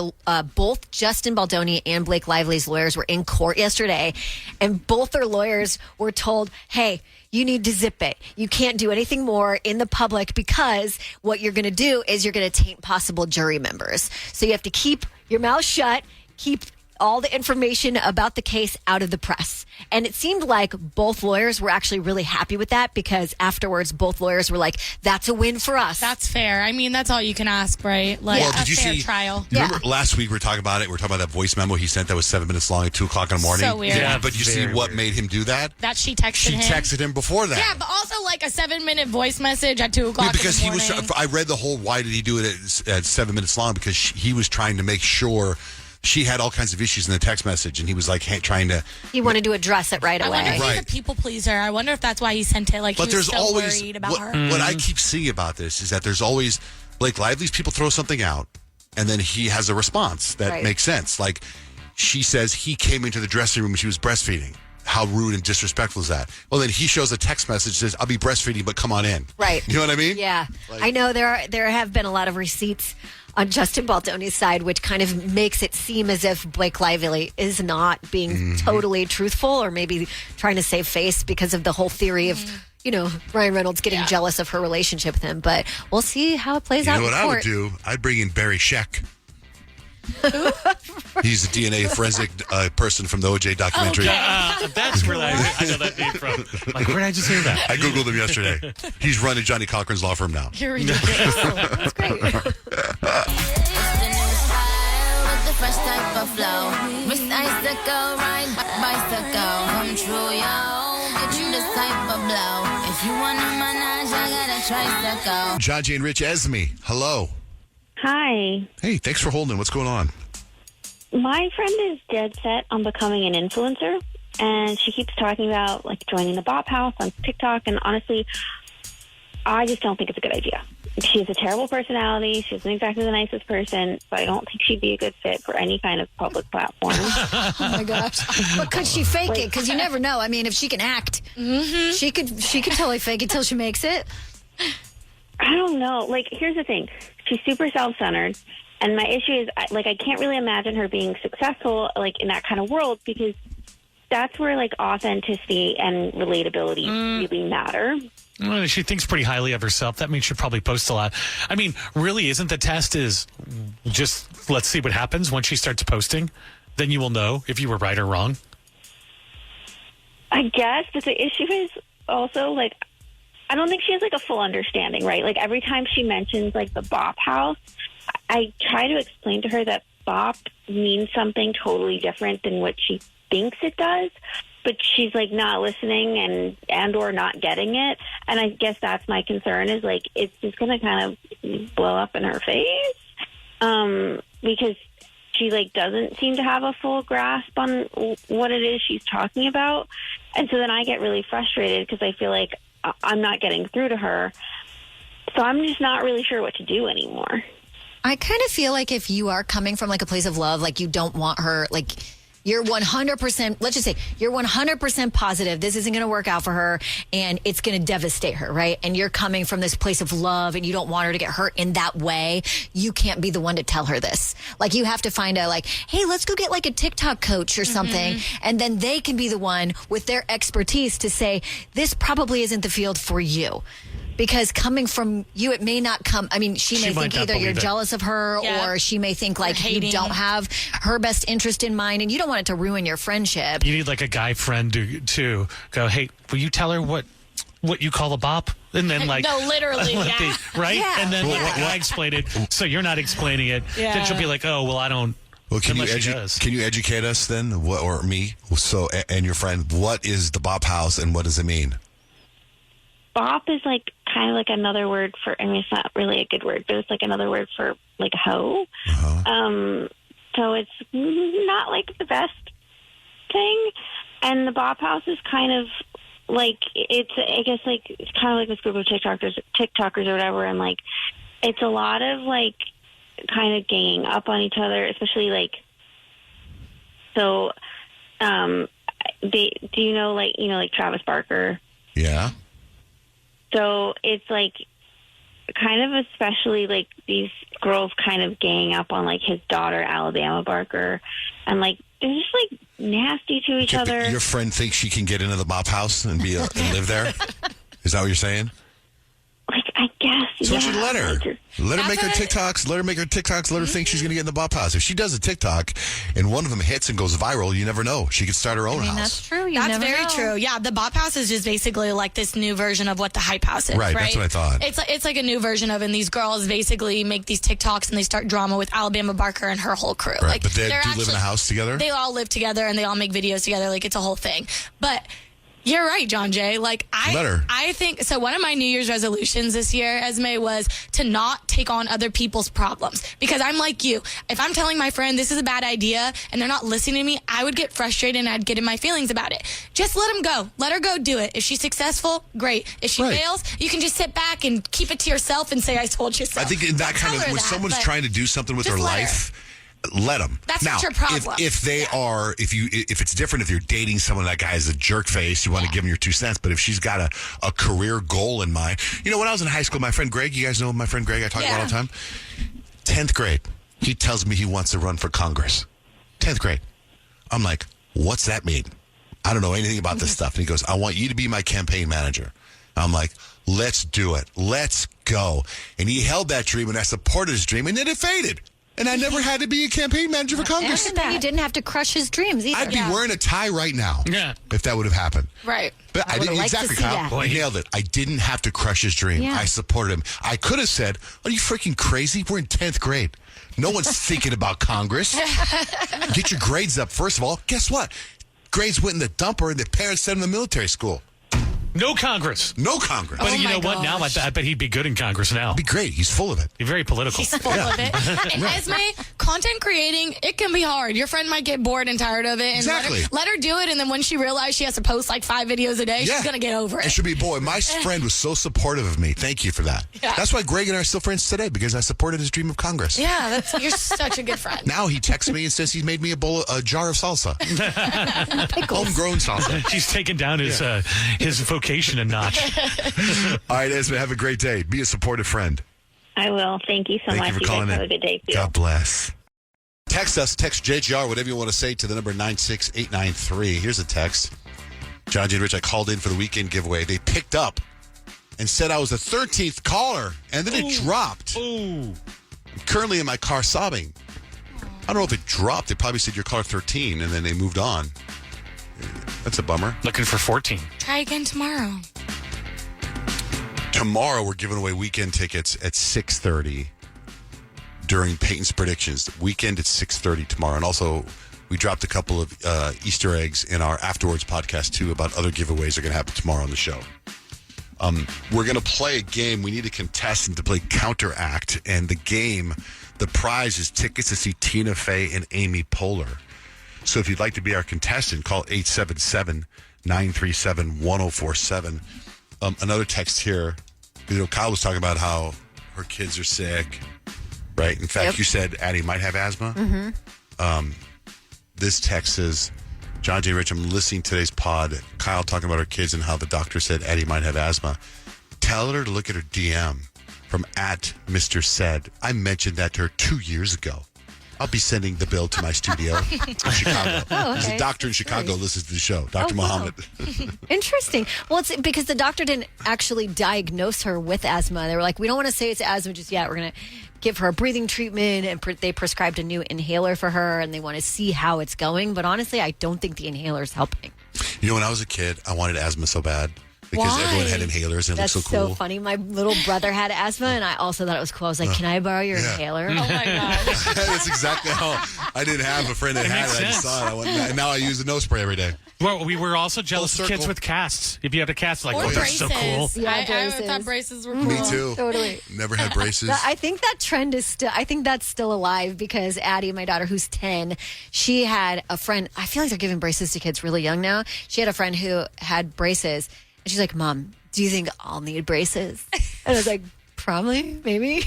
both Justin Baldoni and Blake Lively's lawyers were in court yesterday, and both their lawyers were told, hey, you need to zip it. You can't do anything more in the public because what you're going to do is you're going to taint possible jury members. So you have to keep your mouth shut, keep all the information about the case out of the press. And it seemed like both lawyers were actually really happy with that because afterwards both lawyers were like, that's a win for us. That's fair. I mean, that's all you can ask, right? Like Well, a did you fair see, trial. Remember last week we were talking about it? We were talking about that voice memo he sent that was 7 minutes long at 2 o'clock in the morning. So weird. Yeah, but you see what made him do that? That she texted him. She texted him before that. Yeah, but also like a 7-minute voice message at 2 o'clock Because in the morning. I read the whole why did he do it at 7 minutes long because he was trying to make sure she had all kinds of issues in the text message, and he was like trying to. He wanted to address it right away. I wonder if he's a people pleaser. I wonder if that's why he sent it. Like, But he was there's so always worried about her. what I keep seeing about this is that there's always Blake Lively's people throw something out, and then he has a response that makes sense. Like she says he came into the dressing room when she was breastfeeding. How rude and disrespectful is that? Well, then he shows a text message that says, I'll be breastfeeding, but come on in. Right. You know what I mean? Yeah. I know there have been a lot of receipts on Justin Baldoni's side, which kind of makes it seem as if Blake Lively is not being totally truthful or maybe trying to save face because of the whole theory of, Ryan Reynolds getting jealous of her relationship with him. But we'll see how it plays out in You know what court. I would do? I'd bring in Barry Sheck. He's the DNA forensic person from the OJ documentary. That's where I know that name from. Like, where did I just hear that? I Googled him yesterday. He's running Johnny Cochran's law firm now. You're ridiculous. That's great. Fresh type of flow. Miss Icicle, ride bicycle. Come true, yo. Get you this type of blow. If you want a menage, I got a tricycle. Johnjay and Rich Esme, hello. Hi. Hey, thanks for holding. What's going on? My friend is dead set on becoming an influencer, and she keeps talking about joining the Bop House on TikTok, and honestly, I just don't think it's a good idea. She has a terrible personality. She isn't exactly the nicest person, so I don't think she'd be a good fit for any kind of public platform. Oh my gosh! But could she fake it? Because you never know. I mean, if she can act, she could totally fake it till she makes it. I don't know. Here's the thing: she's super self-centered, and my issue is, I can't really imagine her being successful in that kind of world because that's where authenticity and relatability really matter. Well, she thinks pretty highly of herself. That means she'll probably post a lot. I mean, really, isn't the test is just let's see what happens when she starts posting? Then you will know if you were right or wrong. I guess, but the issue is also, I don't think she has, a full understanding, right? Every time she mentions, the Bop House, I try to explain to her that Bop means something totally different than what she thinks it does. But she's not listening and or not getting it, and I guess that's my concern is it's just going to kind of blow up in her face because she doesn't seem to have a full grasp on what it is she's talking about, and so then I get really frustrated because I feel like I'm not getting through to her, so I'm just not really sure what to do anymore. I kind of feel like if you are coming from a place of love, you don't want her You're 100%, let's just say, you're 100% positive this isn't going to work out for her and it's going to devastate her, right? And you're coming from this place of love and you don't want her to get hurt in that way. You can't be the one to tell her this. Like, you have to find a, like, hey, let's go get like a TikTok coach or something. And then they can be the one with their expertise to say, this probably isn't the field for you. Because coming from you, it may not come. I mean, she may think either you're jealous of her or she may think like you don't have her best interest in mind and you don't want it to ruin your friendship. You need like a guy friend to go, hey, will you tell her what you call a bop? And then like, no, literally, right? Yeah. And then I explain it, so you're not explaining it. Yeah. Then she'll be like, oh, well, I don't. Well, can you educate us then, or me, and your friend? What is the bop house and what does it mean? Bop is like kind of like another word for, I mean, it's not really a good word, but it's like another word for like hoe. So it's not like the best thing. And the bop house is kind of like, I guess like, it's kind of like this group of TikTokers or whatever. And like, it's a lot of like kind of ganging up on each other, especially like, so, do you know, like Travis Barker? Yeah. So it's like kind of especially like these girls kind of gang up on like his daughter, Alabama Barker. And like, they're just like nasty to each other. Your friend thinks she can get into the bop house and and live there? Is that what you're saying? Like, I guess. So you should let her. Let her make her TikToks. Let her make her TikToks. Let her think she's going to get in the bop house. If she does a TikTok and one of them hits and goes viral, you never know. She could start her own house. That's true. That's very true. Yeah, the bop house is just basically like this new version of what the hype house is. Right, that's what I thought. It's like a new version of, and these girls basically make these TikToks and they start drama with Alabama Barker and her whole crew. Right, Like, but they do live in a house together? They all live together and they all make videos together. Like, it's a whole thing. But you're right, Johnjay. Like, I think so. One of my New Year's resolutions this year, Esme, was to not take on other people's problems, because I'm like you. If I'm telling my friend this is a bad idea and they're not listening to me, I would get frustrated and I'd get in my feelings about it. Just let them go. Let her go do it. If she's successful, great. If she fails, you can just sit back and keep it to yourself and say, I told you so. I think in that kind of, when someone's trying to do something with her life, let them. That's now, not your problem. If it's different, if you're dating someone, that guy is a jerk face, you want to give him your 2 cents. But if she's got a career goal in mind, you know, when I was in high school, my friend Greg, you guys know my friend Greg, I talk about all the time. 10th grade, he tells me he wants to run for Congress. 10th grade. I'm like, what's that mean? I don't know anything about this stuff. And he goes, I want you to be my campaign manager. I'm like, let's do it. Let's go. And he held that dream, and I supported his dream, and then it faded. And I never had to be a campaign manager for Congress. And then you didn't have to crush his dreams either. I'd be wearing a tie right now if that would have happened. Right. But I didn't, exactly, Kyle. I nailed it. I didn't have to crush his dream. Yeah. I supported him. I could have said, are you freaking crazy? We're in 10th grade. No one's thinking about Congress. Get your grades up, first of all. Guess what? Grades went in the dumper, and the parents sent him to military school. No Congress. No Congress. But you know what? Now I bet he'd be good in Congress now. Be great. He's full of it. He's very political. He's full of it. And Esme, content creating, it can be hard. Your friend might get bored and tired of it. And let her do it. And then when she realizes she has to post like 5 videos a day, she's going to get over it. And she'll be, boy, my friend was so supportive of me. Thank you for that. Yeah. That's why Greg and I are still friends today, because I supported his dream of Congress. Yeah, you're such a good friend. Now he texts me and says he's made me a jar of salsa. Homegrown salsa. She's taken down his vocation a notch. All right, Esme, have a great day. Be a supportive friend. I will. Thank you so much. Thank you for calling guys in. have a good day, too. God bless. Text us. Text JGR, whatever you want to say, to the number 96893. Here's a text. Johnjay and Rich, I called in for the weekend giveaway. They picked up and said I was the 13th caller, and then it dropped. I'm currently in my car sobbing. I don't know if it dropped. They probably said you're caller 13, and then they moved on. That's a bummer. Looking for 14. Try again tomorrow. Tomorrow, we're giving away weekend tickets at 6:30 during Payton's Predictions. Weekend at 6:30 tomorrow. And also, we dropped a couple of Easter eggs in our Afterwards podcast, too, about other giveaways that are going to happen tomorrow on the show. We're going to play a game. We need a contestant to play Counteract. And the game, the prize is tickets to see Tina Fey and Amy Poehler. So if you'd like to be our contestant, call 877-937-1047. Another text here. You know, Kyle was talking about how her kids are sick, right? In fact, you said Addie might have asthma. This text says, John J. Rich, I'm listening to today's pod. Kyle talking about her kids and how the doctor said Eddie might have asthma. Tell her to look at her DM from @Mr. Said. I mentioned that to her 2 years ago. I'll be sending the bill to my studio in Chicago. Oh, okay. There's a doctor in Chicago listens to the show, Dr. Muhammad. Interesting. Well, it's because the doctor didn't actually diagnose her with asthma. They were like, we don't want to say it's asthma just yet. We're going to give her a breathing treatment, and they prescribed a new inhaler for her, and they want to see how it's going. But honestly, I don't think the inhaler is helping. You know, when I was a kid, I wanted asthma so bad. Because everyone had inhalers and it That's looked so cool. so funny. My little brother had asthma, and I also thought it was cool. I was like, can I borrow your inhaler? Oh, my gosh. That's exactly how I didn't have a friend that had it. I just saw it. And now I use a nose spray every day. Well, we were also jealous of kids with casts. If you had a cast, like, Or that's so cool. Yeah, I thought braces were cool. Me too. Totally. Never had braces. I think that trend is still, I think that's still alive because Addie, my daughter, who's 10, she had a friend. I feel like they're giving braces to kids really young now. She had a friend who had braces, and she's like, Mom, do you think I'll need braces? And I was like, probably, maybe.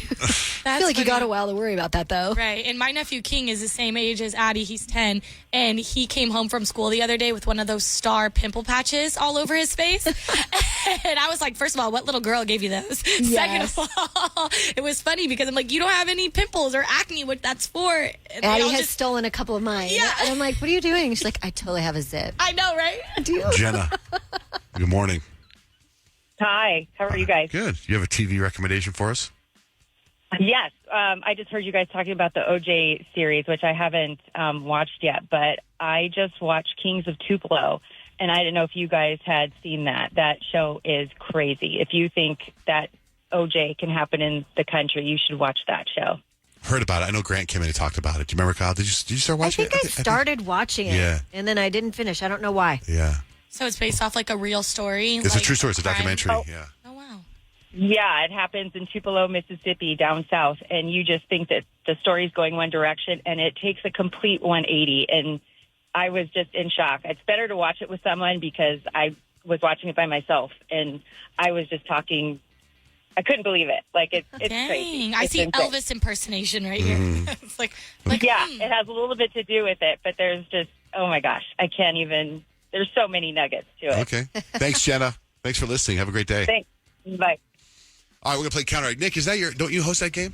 I feel like you got a while to worry about that, though. Right. And my nephew King is the same age as Addie. He's 10. And he came home from school the other day with one of those star pimple patches all over his face. And I was like, first of all, what little girl gave you those? Yes. Second of all, it was funny because I'm like, you don't have any pimples or acne, what that's for. And Addie has stolen a couple of mine. Yeah. And I'm like, what are you doing? She's like, I totally have a zip. I know, right? Do you? Jenna, good morning. Hi, how are you guys? Good. You have a TV recommendation for us? Yes, I just heard you guys talking about the OJ series, which I haven't watched yet, but I just watched Kings of Tupelo, and I didn't know if you guys had seen that. That show is crazy. If you think that OJ can happen in the country, you should watch that show. Heard about it. I know Grant came in and talked about it. Do you remember, Kyle? Did you start watching it? I started watching it, Yeah. and then I didn't finish. I don't know why. Yeah. So it's based off like a real story? It's like a true story. It's a crime? documentary. Oh. Yeah. Oh, wow. Yeah, it happens in Tupelo, Mississippi, down south, and you just think that the story's going one direction, and it takes a complete 180, and I was just in shock. It's better to watch it with someone because I was watching it by myself, and I was just talking. I couldn't believe it. Like, it's crazy. Dang, I It's see insane. Elvis impersonation right here. It's like yeah, it has a little bit to do with it, but there's just, oh my gosh, I can't even, there's so many nuggets to it. Okay. Thanks, Jenna. Thanks for listening. Have a great day. Thanks. Bye. All right, we're gonna play Counteract. Nick, is that don't you host that game?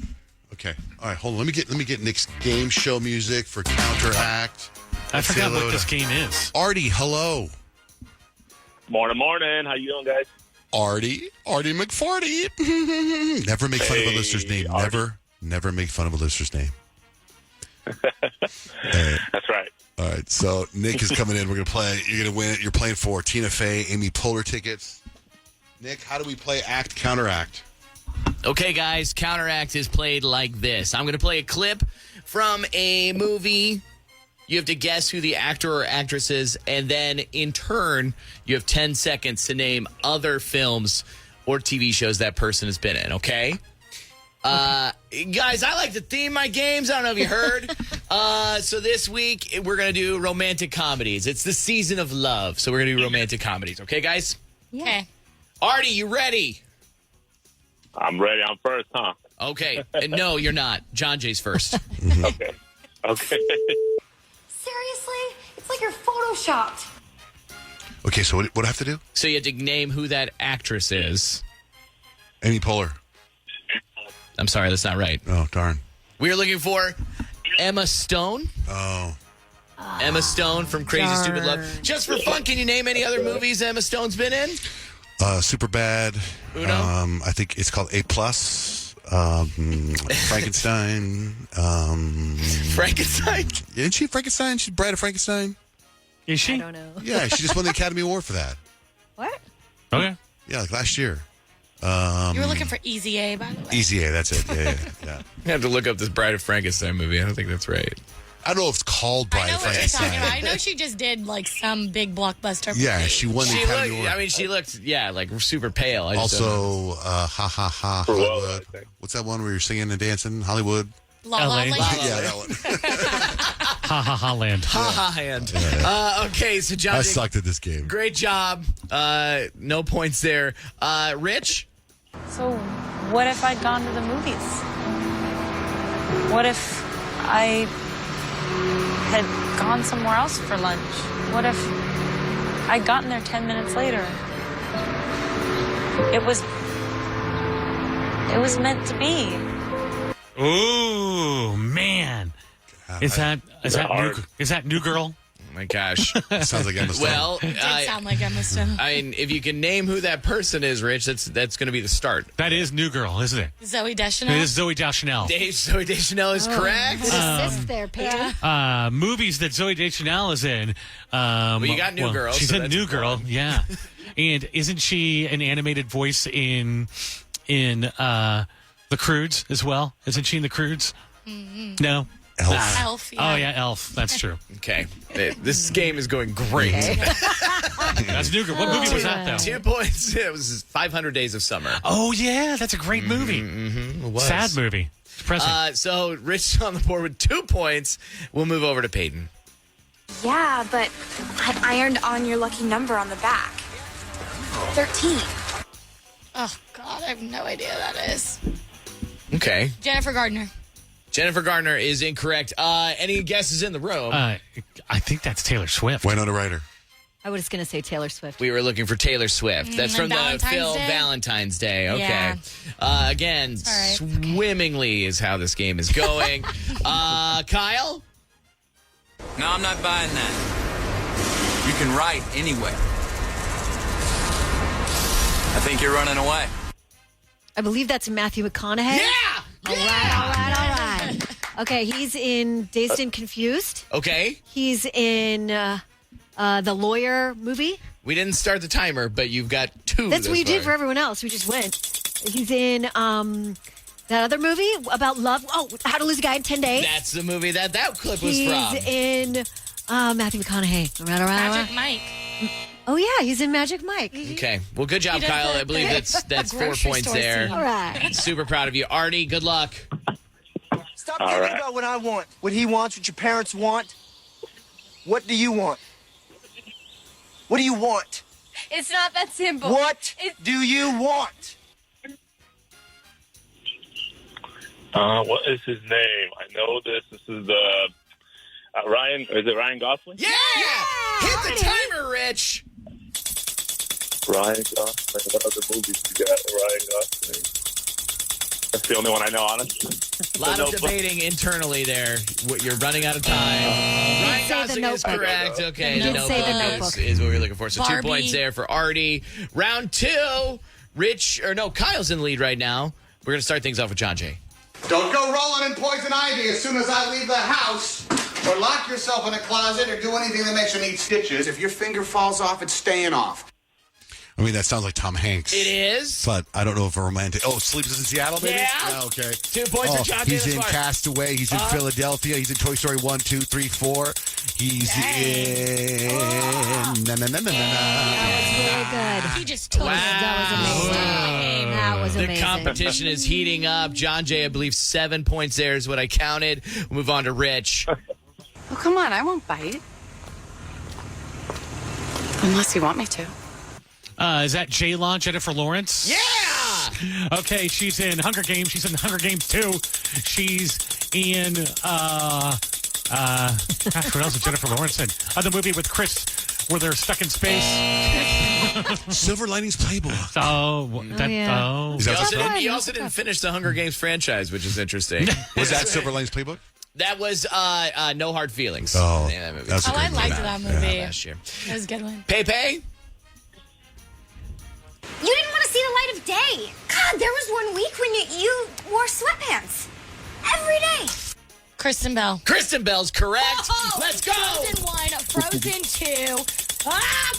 Okay. All right, hold on. Let me get Nick's game show music for Counteract. I Let's say forgot hello what this to game is. Artie, hello. Morning. How you doing, guys? Artie McFarty. Never make fun of a listener's name. Never make fun of a listener's name. That's right. All right, so Nick is coming in. We're going to play. You're going to win it. You're playing for Tina Fey, Amy Poehler tickets. Nick, how do we play Counteract? Okay, guys, Counteract is played like this. I'm going to play a clip from a movie. You have to guess who the actor or actress is, and then in turn, you have 10 seconds to name other films or TV shows that person has been in, okay? Guys, I like to theme my games. I don't know if you heard. So this week, we're going to do romantic comedies. It's the season of love, so we're going to do romantic comedies. Okay, guys? Yeah. Artie, you ready? I'm ready. I'm first, huh? Okay. No, you're not. Johnjay's first. Okay. Seriously? It's like you're photoshopped. Okay, so what do I have to do? So you have to name who that actress is. Amy Poehler. I'm sorry, that's not right. Oh, darn. We are looking for Emma Stone. Oh. Emma Stone from Crazy Stupid Love. Just for fun, can you name any other movies Emma Stone's been in? Superbad. Uno? I think it's called A+. Frankenstein. Frankenstein? Isn't she Frankenstein? She's Bride of Frankenstein? Is she? I don't know. Yeah, she just won the Academy Award for that. What? Okay. Yeah, like last year. You were looking for Easy A, by the way. Easy A, that's it. Yeah. I have to look up this Bride of Frankenstein movie. I don't think that's right. I don't know if it's called Bride of What you're talking about. Frankenstein. I know she just did like some big blockbuster movie. Yeah, she won the Academy Award. She looked, like super pale. Also, Hollywood. What's that one where you're singing and dancing? Hollywood? La La Land. Yeah, that one. Ha ha ha land. Ha ha hand. Okay, so John, I sucked at this game. great job. No points there. Rich? So, what if I'd gone to the movies? What if I had gone somewhere else for lunch? What if I'd gotten there 10 minutes later? It was meant to be. Ooh, man. Is that New Girl? Oh my gosh. Sounds like Emma Stone. Well, It did sound like Emma Stone. I mean, if you can name who that person is, Rich, that's going to be the start. That is New Girl, isn't it? Zoe Deschanel. It is Zoe Deschanel. Zoe Deschanel is correct. Good assist there, Payton. Movies that Zoe Deschanel is in. Well, you got New Girl. She's so in that's New a Girl, point. yeah. And isn't she an animated voice in The Croods as well? Isn't she in The Croods? Mm-hmm. No. Elf. Elf, yeah. Oh, yeah, Elf. That's true. Okay. This game is going great. That's New Girl. What movie was that, though? 2 points. It was 500 Days of Summer. Oh, yeah. That's a great movie. Mm-hmm. It was. Sad movie. Depressing. So Rich on the board with 2 points. We'll move over to Payton. Yeah, but I ironed on your lucky number on the back. 13. Oh, God, I have no idea who that is. Okay. Jennifer Gardner. Jennifer Gardner is incorrect. Any guesses in the room? I think that's Taylor Swift. Winona Ryder. I was going to say Taylor Swift. We were looking for Taylor Swift. That's from the Valentine's film Day? Valentine's Day. Okay. Yeah. Again, all right. swimmingly is how this game is going. Kyle? No, I'm not buying that. You can write anyway. I think you're running away. I believe that's Matthew McConaughey. Yeah! All right. Okay, he's in Dazed and Confused. Okay. He's in the Lawyer movie. We didn't start the timer, but you've got 2. That's what you did for everyone else. We just went. He's in that other movie about love. Oh, How to Lose a Guy in 10 Days. That's the movie that clip was He's from. in Matthew McConaughey. All right. Magic Mike. Oh, yeah, he's in Magic Mike. Okay. Well, good job, He does Kyle. the- I believe that's 4 grocery points store there. scene. All right. Super proud of you. Artie, good luck. Stop All thinking right. about what I want, what he wants, what your parents want. What do you want? What do you want? It's not that simple. What do you want? What is his name? I know this. This is Ryan. Is it Ryan Gosling? Yeah! Hit the timer, Rich. Ryan Gosling. What other movies you got? Ryan Gosling. That's the only one I know, honestly. A lot of debating internally there. You're running out of time. Ryan say The Gosling is Notebook. correct. Okay, You The did say The Notebook Notebook. is what we're looking for. So Barbie. 2 points there for Artie. Round 2. Kyle's in the lead right now. We're going to start things off with Johnjay. Don't go rolling in poison ivy as soon as I leave the house. Or lock yourself in a closet or do anything that makes you need stitches. If your finger falls off, it's staying off. I mean, that sounds like Tom Hanks. It is. But I don't know if a romantic. Oh, Sleepless in Seattle, maybe? Yeah. Okay. 2 points for Johnjay. He's That's in smart. Castaway. He's in Philadelphia. He's in Toy Story 1, 2, 3, 4. He's in. Na, na, na, na, na, Very good. He just took That was amazing. That was The amazing. competition is heating up. Johnjay, I believe 7 points there is what I counted. We'll move on to Rich. Oh, come on. I won't bite. Unless you want me to. Is that J-Law, Jennifer Lawrence? Yeah! Okay, she's in Hunger Games. She's in Hunger Games 2. She's in, gosh, what else is Jennifer Lawrence in? The movie with Chris where they're stuck in space. Silver Linings Playbook. yeah. Is that He also didn't finish the Hunger Games franchise, which is interesting. Was that Silver Linings Playbook? That was No Hard Feelings. Oh, The name of that movie. that's a Oh, I great liked movie. that movie. Last year. That was a good one. Pepe? You didn't want to see the light of day. God, there was 1 week when you wore sweatpants. Every day. Kristen Bell. Kristen Bell's correct. Oh, Let's go. Frozen 1, Frozen 2.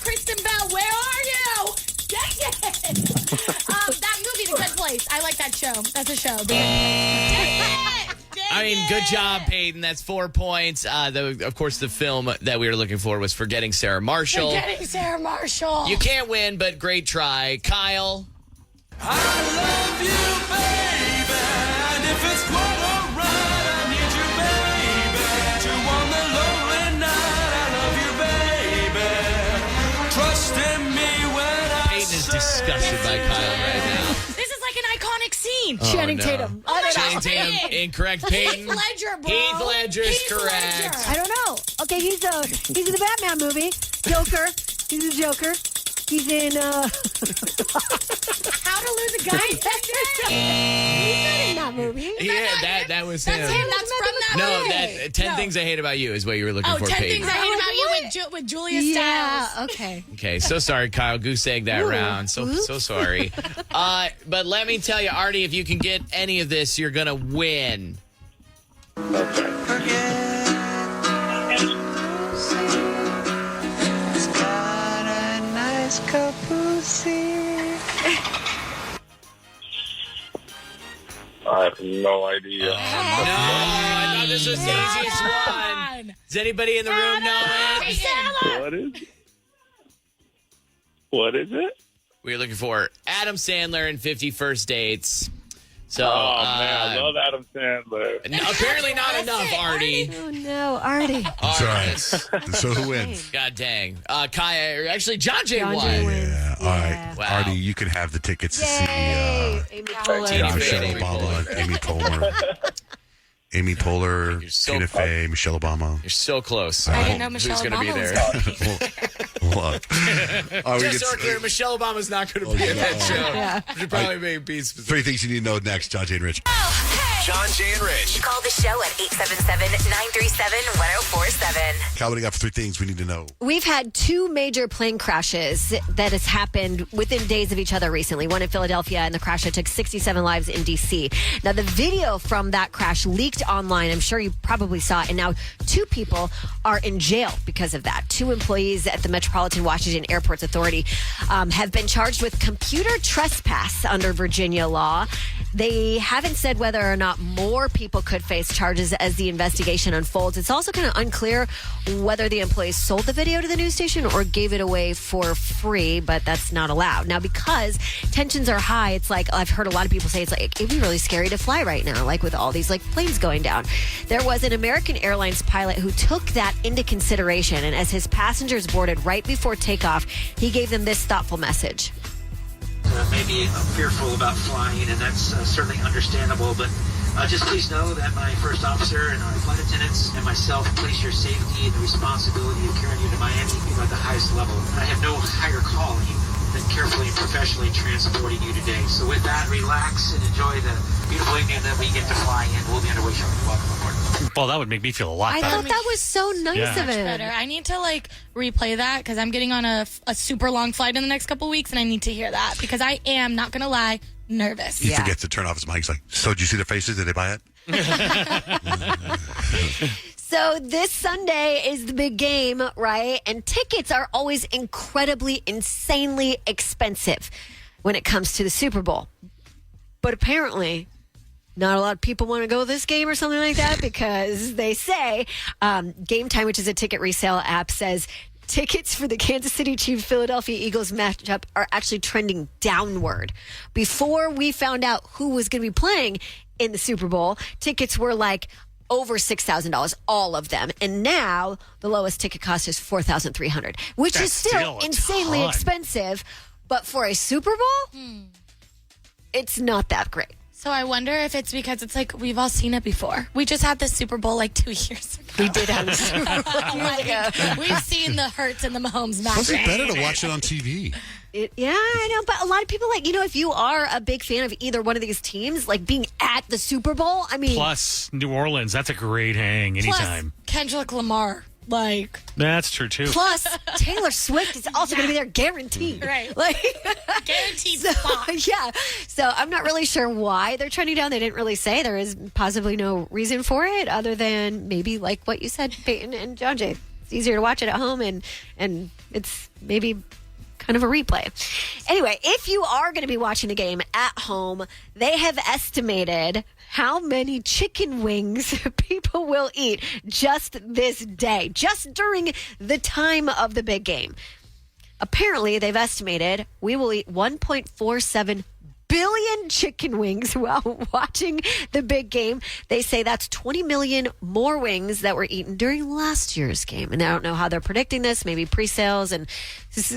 Kristen Bell, where are you? Dang it! That movie, The Good Place. I like that show. That's a show. Dang it! I mean, good job, Payton. That's 4 points. Of course, the film that we were looking for was Forgetting Sarah Marshall. Forgetting Sarah Marshall. You can't win, but great try. Kyle? I love you, baby. And if it's quite alright, I need you, baby. To on the lonely night, I love you, baby. Trust in me when I Payton is disgusted by Kyle right now. This is like an iconic scene. Oh, Channing no. Tatum. Oh my Channing Tatum, incorrect. Payton. Heath Ledger, bro. Heath Ledger's correct. I don't know. Okay, he's in the Batman movie. Joker. He's a Joker. He's in How to Lose a Guy in 10 Days. He's not in that movie. Yeah, that was him. That's him. That's from that No, movie. 10 Things I Hate About You is what you were looking for, 10 Peyton. Things I Hate About You with Julia Stiles. Yeah, okay. Okay, so sorry, Kyle. Goose egg that round. So sorry. But let me tell you, Artie, if you can get any of this, you're going to win. I have no idea. I thought this was the easiest one. Does anybody in the room know it? What is it? What is it? We're looking for Adam Sandler and 50 First Dates. So, man, I love Adam Sandler. Apparently not enough, Artie. Oh, no, Artie. That's all right. So who wins? God dang. Kaya, actually, Johnjay won. Yeah, all right. Wow. Artie, you can have the tickets to see Amy Poehler. Michelle Obama, Amy Poehler. Amy Poehler, Tina Fey, Michelle Obama. You're so close. I didn't know Michelle Who's going to be Obama there? Just so we're clear, Michelle Obama's not going to be at that show. Yeah. We should probably make beats. Three things you need to know next, Johnjay and Rich. Johnjay and Rich. Call the show at 877-937-1047. Cal, what do you got for three things we need to know? We've had two major plane crashes that has happened within days of each other recently. One in Philadelphia, and the crash that took 67 lives in D.C. Now, the video from that crash leaked online. I'm sure you probably saw it. And now two people are in jail because of that. Two employees at the Metropolitan Washington Airports Authority have been charged with computer trespass under Virginia law. They haven't said whether or not more people could face charges as the investigation unfolds. It's also kind of unclear whether the employees sold the video to the news station or gave it away for free, but that's not allowed. Now, because tensions are high, it's like, I've heard a lot of people say, it's like, it'd be really scary to fly right now, like with all these like planes going down. There was an American Airlines pilot who took that into consideration, and as his passengers boarded right before takeoff, he gave them this thoughtful message. Maybe fearful about flying, and that's certainly understandable, but just please know that my first officer and our flight attendants and myself place your safety and the responsibility of carrying you to Miami at the highest level. I have no higher calling than carefully and professionally transporting you today. So with that, relax and enjoy the beautiful evening that we get to fly in. We'll be underway shortly. Welcome aboard. Well, that would make me feel a lot I better. thought that was so nice of him. Better. I need to like replay that because I'm getting on a super long flight in the next couple weeks, and I need to hear that because I am not gonna lie, nervous. He forgets to turn off his mic. He's like, so did you see their faces? Did they buy it? So this Sunday is the big game, right? And tickets are always incredibly, insanely expensive when it comes to the Super Bowl. But apparently, not a lot of people want to go to this game or something like that because they say Game Time, which is a ticket resale app, says tickets for the Kansas City Chiefs Philadelphia Eagles matchup are actually trending downward. Before we found out who was going to be playing in the Super Bowl, tickets were like over $6,000, all of them. And now the lowest ticket cost is $4,300, which That's is still a insanely ton. expensive. But for a Super Bowl, it's not that great. So I wonder if it's because it's like we've all seen it before. We just had the Super Bowl like 2 years ago. We did have the Super Bowl. We've seen the Hurts and the Mahomes match. Plus, it's better to watch it on TV. Yeah, I know, but a lot of people if you are a big fan of either one of these teams, like being at the Super Bowl, I mean. Plus, New Orleans, that's a great hang anytime. Plus, Kendrick Lamar, like. That's true, too. Plus, Taylor Swift is also going to be there guaranteed. Right. Like, guaranteed spot. Yeah. So I'm not really sure why they're trending down. They didn't really say. There is possibly no reason for it other than maybe like what you said, Payton and Johnjay. It's easier to watch it at home and it's maybe kind of a replay. Anyway, if you are going to be watching a game at home, they have estimated how many chicken wings people will eat just this day, just during the time of the big game. Apparently, they've estimated we will eat 1.47 billion chicken wings while watching the big game. They say that's 20 million more wings that were eaten during last year's game. And I don't know how they're predicting this, maybe pre-sales and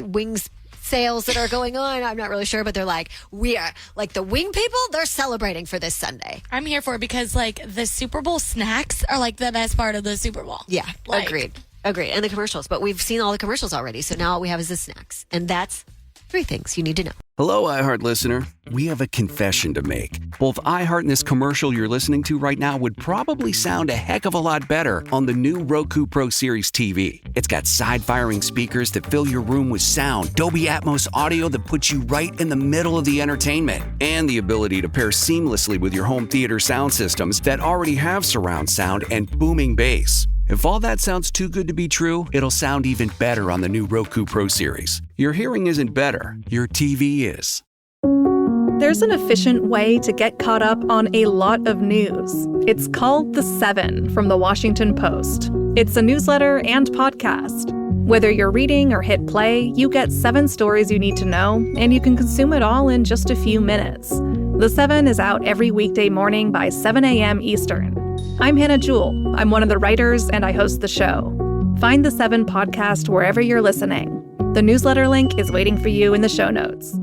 wings sales that are going on. I'm not really sure, but they're like, we are like the wing people. They're celebrating for this Sunday. I'm here for it because like the Super Bowl snacks are like the best part of the Super Bowl. Yeah, Like- agreed. And the commercials, but we've seen all the commercials already. So now all we have is the snacks, and that's 3 things you need to know. Hello, iHeart listener. We have a confession to make. Both iHeart and this commercial you're listening to right now would probably sound a heck of a lot better on the new Roku Pro Series TV. It's got side-firing speakers that fill your room with sound, Dolby Atmos audio that puts you right in the middle of the entertainment, and the ability to pair seamlessly with your home theater sound systems that already have surround sound and booming bass. If all that sounds too good to be true, it'll sound even better on the new Roku Pro Series. Your hearing isn't better, your TV is. There's an efficient way to get caught up on a lot of news. It's called The 7 from The Washington Post. It's a newsletter and podcast. Whether you're reading or hit play, you get 7 stories you need to know, and you can consume it all in just a few minutes. The 7 is out every weekday morning by 7 a.m. Eastern. I'm Hannah Jewell. I'm one of the writers, and I host the show. Find The 7 podcast wherever you're listening. The newsletter link is waiting for you in the show notes.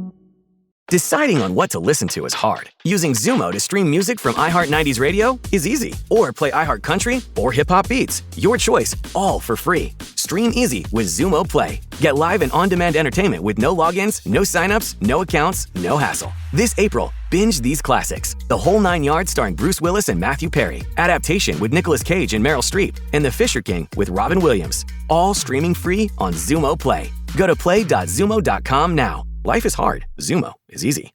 Deciding on what to listen to is hard. Using Zumo to stream music from iHeart 90s radio is easy. Or play iHeart Country or Hip Hop Beats. Your choice, all for free. Stream easy with Zumo Play. Get live and on-demand entertainment with no logins, no signups, no accounts, no hassle. This April, binge these classics. The Whole 9 Yards starring Bruce Willis and Matthew Perry. Adaptation with Nicolas Cage and Meryl Streep. And The Fisher King with Robin Williams. All streaming free on Zumo Play. Go to play.zumo.com now. Life is hard. Zumo is easy.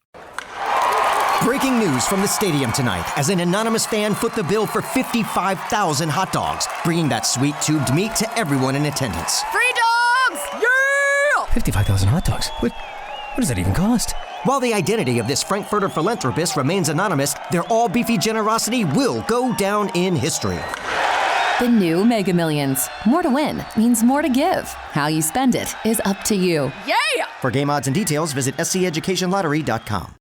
Breaking news from the stadium tonight as an anonymous fan foot the bill for 55,000 hot dogs, bringing that sweet tubed meat to everyone in attendance. Free dogs! Yeah! 55,000 hot dogs? What does that even cost? While the identity of this Frankfurter philanthropist remains anonymous, their all-beefy generosity will go down in history. The new Mega Millions. More to win means more to give. How you spend it is up to you. Yeah! For game odds and details, visit SCEducationLottery.com.